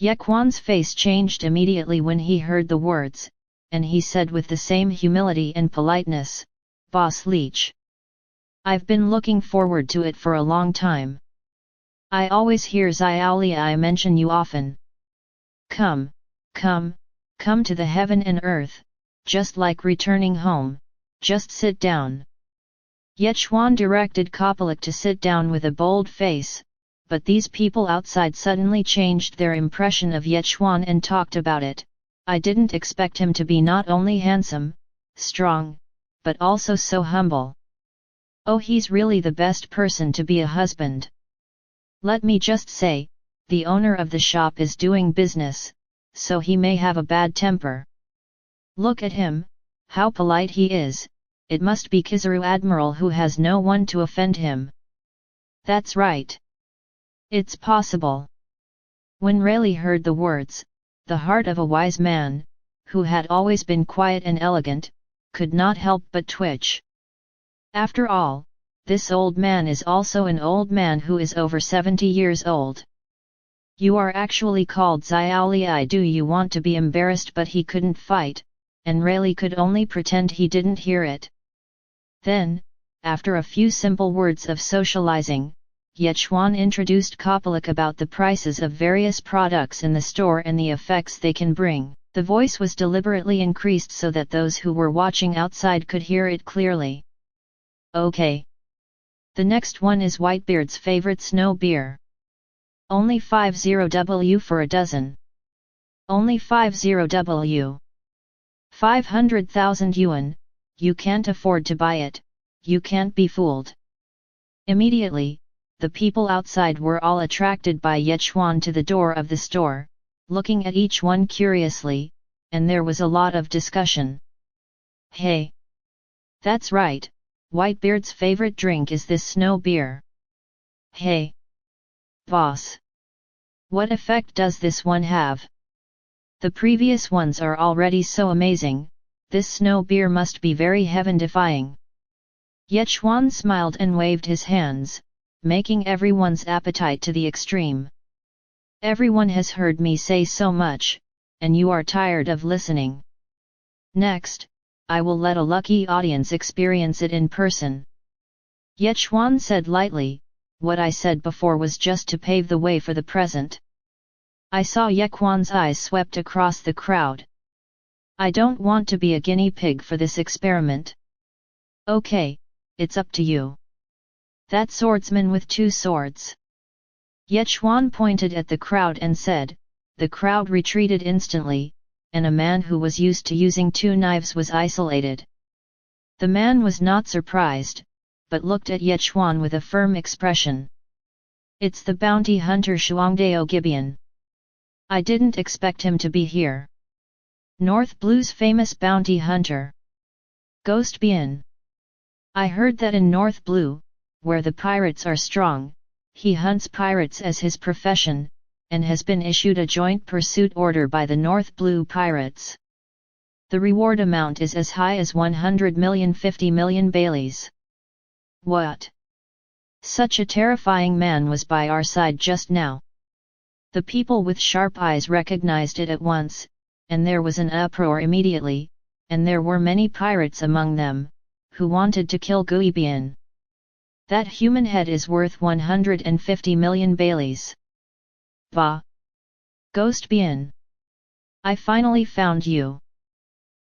ch21's face changed immediately when he heard the words, and he said with the same humility and politeness, "Boss Leech. I've been looking forward to it for a long time. I always hear Xiaoliai mention you often. Come, come, come to the heaven and earth, just like returning home, just sit down." ch21 directed Kapalik to sit down with a bold face, but these people outside suddenly changed their impression of ch21 and talked about it. I didn't expect him to be not only handsome, strong, but also so humble. Oh, he's really the best person to be a husband. Let me just say, the owner of the shop is doing business, so he may have a bad temper. Look at him, how polite he is, it must be Kizaru Admiral who has no one to offend him. That's right. It's possible. When Rayleigh heard the words, the heart of a wise man, who had always been quiet and elegant, could not help but twitch. After all, this old man is also an old man who is over 70 years old. You are actually called Xiaoliai. Do you want to be embarrassed? But he couldn't fight, and Rayleigh could only pretend he didn't hear it. Then, after a few simple words of socializing, ch21 introduced Kapalik about the prices of various products in the store and the effects they can bring. The voice was deliberately increased so that those who were watching outside could hear it clearly. Okay. The next one is Whitebeard's favorite snow beer. Only 50W for a dozen. Only 50W. 500,000 yuan, you can't afford to buy it, you can't be fooled. Immediately, the people outside were all attracted by ch21 to the door of the store, looking at each one curiously, and there was a lot of discussion. Hey! That's right, Whitebeard's favorite drink is this snow beer. Hey! Boss! What effect does this one have? The previous ones are already so amazing, this snow beer must be very heaven-defying. ch21 smiled and waved his hands, making everyone's appetite to the extreme. Everyone has heard me say so much, and you are tired of listening. Next, I will let a lucky audience experience it in person. Ch21 said lightly, what I said before was just to pave the way for the present. I saw Ch21's eyes swept across the crowd. I don't want to be a guinea pig for this experiment. Okay, it's up to you. That swordsman with 2 swords. Ch21 pointed at the crowd and said. The crowd retreated instantly, and a man who was used to using 2 knives was isolated. The man was not surprised, but looked at Ch21 with a firm expression. It's the bounty hunter Shuangdao Gibeon. I didn't expect him to be here. North Blue's famous bounty hunter. Ghost Bien. I heard that in North Blue, where the pirates are strong, he hunts pirates as his profession, and has been issued a joint pursuit order by the North Blue pirates. The reward amount is as high as 100 million 50 million Baileys. What? Such a terrifying man was by our side just now. The people with sharp eyes recognized it at once, and there was an uproar immediately, and there were many pirates among them, who wanted to kill Gui Bien. That human head is worth 150 million Baileys. Bah! Ghost Bien! I finally found you.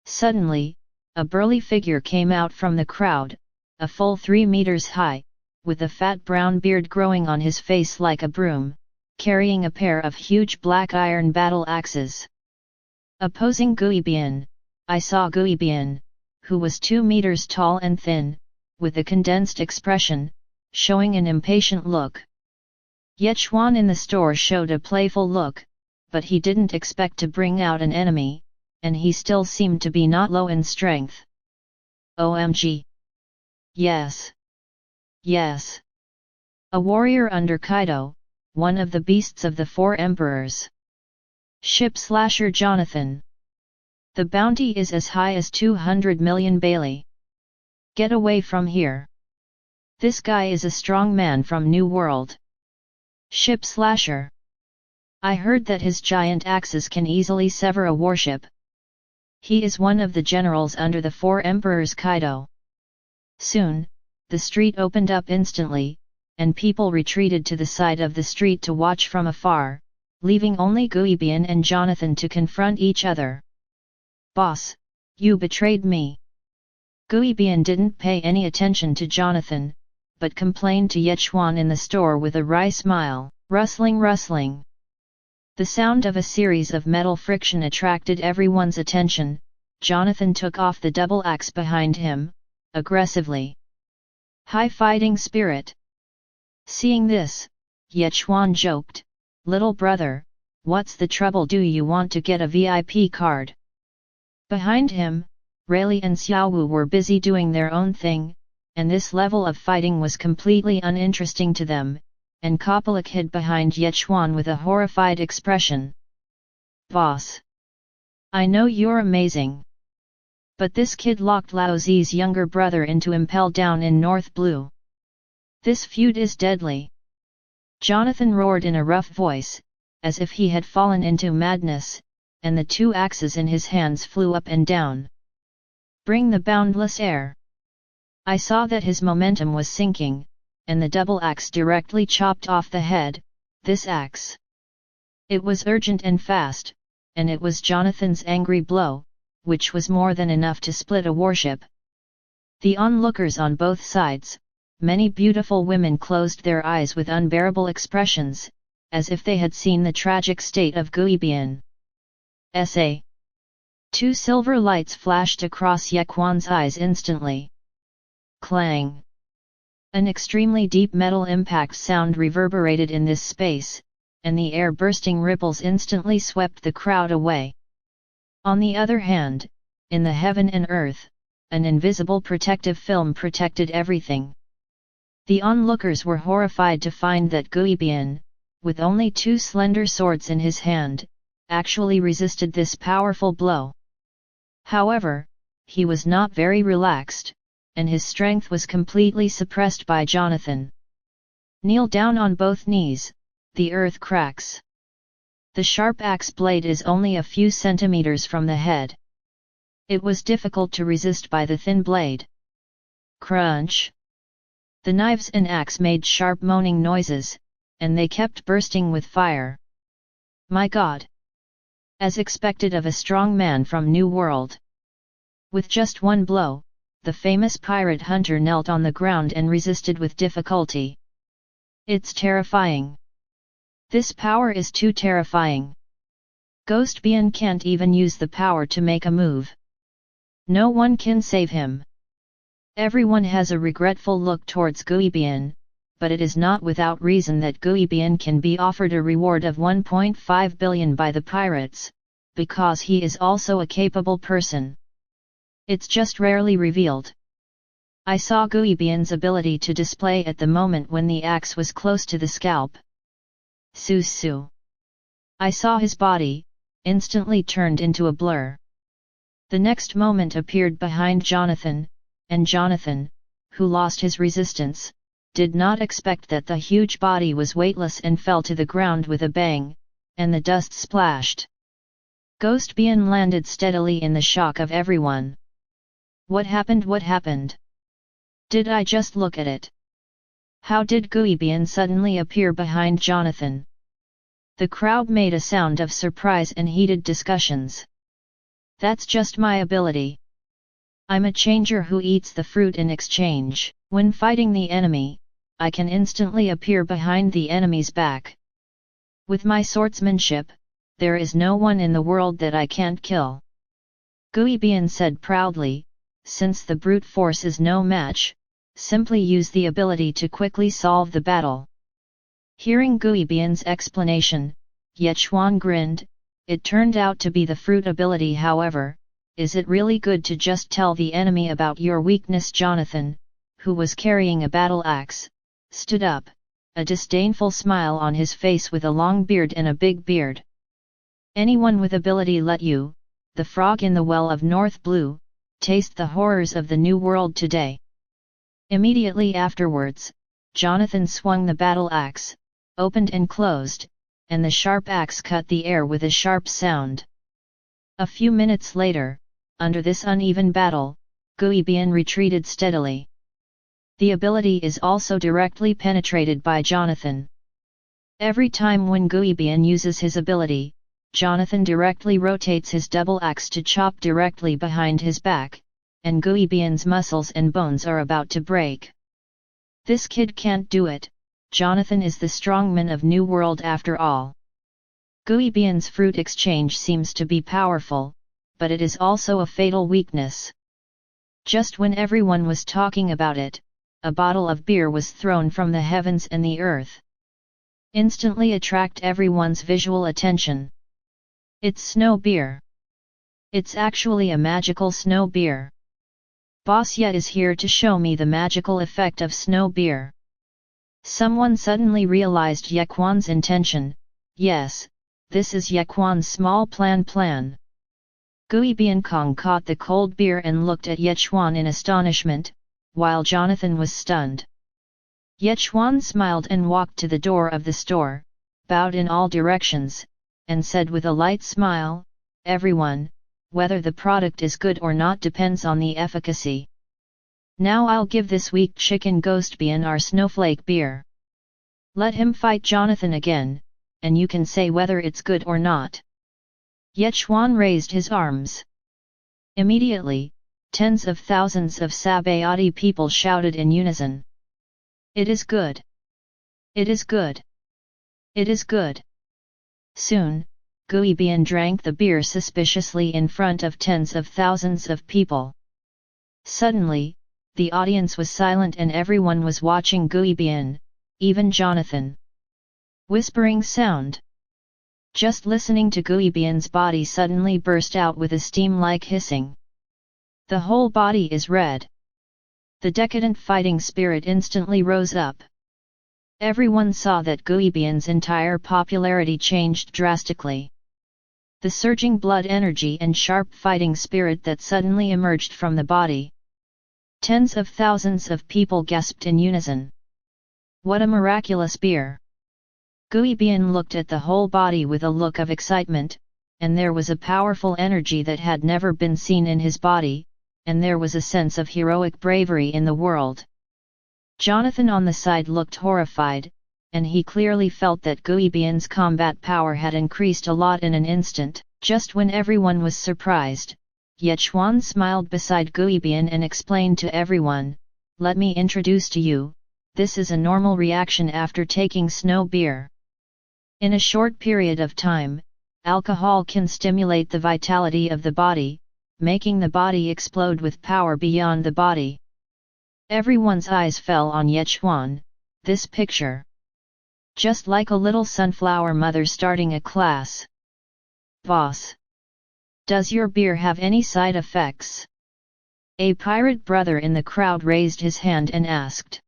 Suddenly, a burly figure came out from the crowd, a full 3 meters high, with a fat brown beard growing on his face like a broom, carrying a pair of huge black iron battle axes. Opposing Gui Bien, I saw Gui Bien, who was 2 meters tall and thin, with a condensed expression, showing an impatient look. Ch21 in the store showed a playful look, but he didn't expect to bring out an enemy, and he still seemed to be not low in strength. OMG! Yes! Yes! A warrior under Kaido, one of the beasts of the 4 emperors. Ship Slasher Jonathan. The bounty is as high as 200 million Bailey. Get away from here. This guy is a strong man from New World. Ship Slasher. I heard that his giant axes can easily sever a warship. He is one of the generals under the 4 emperors Kaido. Soon, the street opened up instantly, and people retreated to the side of the street to watch from afar, leaving only Gui Bien and Jonathan to confront each other. Boss, you betrayed me. Gui Bien didn't pay any attention to Jonathan, but complained to Ch21 in the store with a wry smile. Rustling rustling. The sound of a series of metal friction attracted everyone's attention. Jonathan took off the double axe behind him, aggressively. High fighting spirit. Seeing this, Ch21 joked, "Little brother, what's the trouble? Do you want to get a VIP card?" Behind him, Rayleigh and Xiaowu were busy doing their own thing, and this level of fighting was completely uninteresting to them, and Kopalik hid behind Ch21 with a horrified expression. Boss! I know you're amazing. But this kid locked Lao Zi's younger brother into Impel Down in North Blue. This feud is deadly. Jonathan roared in a rough voice, as if he had fallen into madness, and the 2 axes in his hands flew up and down. Bring the boundless air. I saw that his momentum was sinking, and the double axe directly chopped off the head, this axe. It was urgent and fast, and it was Jonathan's angry blow, which was more than enough to split a warship. The onlookers on both sides, many beautiful women closed their eyes with unbearable expressions, as if they had seen the tragic state of Gui Bien. S.A. 2 silver lights flashed across Ch21's eyes instantly. Clang! An extremely deep metal impact sound reverberated in this space, and the air-bursting ripples instantly swept the crowd away. On the other hand, in the heaven and earth, an invisible protective film protected everything. The onlookers were horrified to find that Gui Bien, with only 2 slender swords in his hand, actually resisted this powerful blow. However, he was not very relaxed, and his strength was completely suppressed by Jonathan. Kneel down on both knees, the earth cracks. The sharp axe blade is only a few centimeters from the head. It was difficult to resist by the thin blade. Crunch! The knives and axe made sharp moaning noises, and they kept bursting with fire. My God! As expected of a strong man from New World. With just one blow, the famous pirate hunter knelt on the ground and resisted with difficulty. It's terrifying. This power is too terrifying. Ghost Bien can't even use the power to make a move. No one can save him. Everyone has a regretful look towards Gui Bien, but it is not without reason that Gui Bien can be offered a reward of 1.5 billion by the pirates, because he is also a capable person. It's just rarely revealed. I saw Gui Bien's ability to display at the moment when the axe was close to the scalp. Su. I saw his body, instantly turned into a blur. The next moment appeared behind Jonathan, and Jonathan, who lost his resistance, did not expect that the huge body was weightless and fell to the ground with a bang, and the dust splashed. Ghost Bien landed steadily in the shock of everyone. What happened? What happened? Did I just look at it? How did Gui Bien suddenly appear behind Jonathan? The crowd made a sound of surprise and heated discussions. That's just my ability. I'm a changer who eats the fruit in exchange. When fighting the enemy, I can instantly appear behind the enemy's back. With my swordsmanship, there is no one in the world that I can't kill. Gui Bien said proudly, since the brute force is no match, simply use the ability to quickly solve the battle. Hearing Gui Bien's explanation, Yechuan grinned. It turned out to be the fruit ability. However, is it really good to just tell the enemy about your weakness? Jonathan, who was carrying a battle axe, stood up, a disdainful smile on his face with a long beard and a big beard. Anyone with ability let you, the frog in the well of North Blue, taste the horrors of the New World today. Immediately afterwards, Jonathan swung the battle axe, opened and closed, and the sharp axe cut the air with a sharp sound. A few minutes later, under this uneven battle, Gui Bien retreated steadily. The ability is also directly penetrated by Jonathan. Every time when Gui Bien uses his ability, Jonathan directly rotates his double axe to chop directly behind his back, and Gui Bien's muscles and bones are about to break. This kid can't do it. Jonathan is the strongman of New World after all. Gui Bien's fruit exchange seems to be powerful, but it is also a fatal weakness. Just when everyone was talking about it, a bottle of beer was thrown from the heavens and the earth. Instantly attract everyone's visual attention. It's snow beer. It's actually a magical snow beer. Boss Yet is here to show me the magical effect of snow beer. Someone suddenly realized Yequan's intention. Yes, this is Yequan's small plan. Gui Bien Kong caught the cold beer and looked at Yechuan in astonishment, while Jonathan was stunned. Yechuan smiled and walked to the door of the store, bowed in all directions, and said with a light smile, everyone, whether the product is good or not depends on the efficacy. Now I'll give this weak chicken Ghost Bien our snowflake beer. Let him fight Jonathan again, and you can say whether it's good or not. Yechuan raised his arms. Immediately, tens of thousands of Sabayati people shouted in unison. It is good! It is good! It is good! Soon, Gui Bien drank the beer suspiciously in front of tens of thousands of people. Suddenly, the audience was silent and everyone was watching Gui Bien, even Jonathan. Whispering sound. Just listening to Gui Bien's body suddenly burst out with a steam-like hissing. The whole body is red. The decadent fighting spirit instantly rose up. Everyone saw that Gui Bien's entire popularity changed drastically. The surging blood energy and sharp fighting spirit that suddenly emerged from the body. Tens of thousands of people gasped in unison. What a miraculous beer! Gui Bien looked at the whole body with a look of excitement, and there was a powerful energy that had never been seen in his body, and there was a sense of heroic bravery in the world. Jonathan on the side looked horrified, and he clearly felt that Guibian's combat power had increased a lot in an instant. Just when everyone was surprised, Yechuan smiled beside Guibian and explained to everyone, "Let me introduce to you, this is a normal reaction after taking snow beer. In a short period of time, alcohol can stimulate the vitality of the body, making the body explode with power beyond the body." Everyone's eyes fell on Yechuan. This picture. Just like a little sunflower mother starting a class. "Boss, does your beer have any side effects?" A pirate brother in the crowd raised his hand and asked.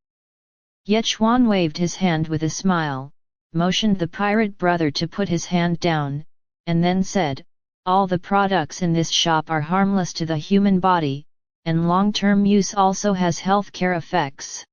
Yechuan waved his hand with a smile, motioned the pirate brother to put his hand down, and then said, "All the products in this shop are harmless to the human body, and long-term use also has healthcare effects.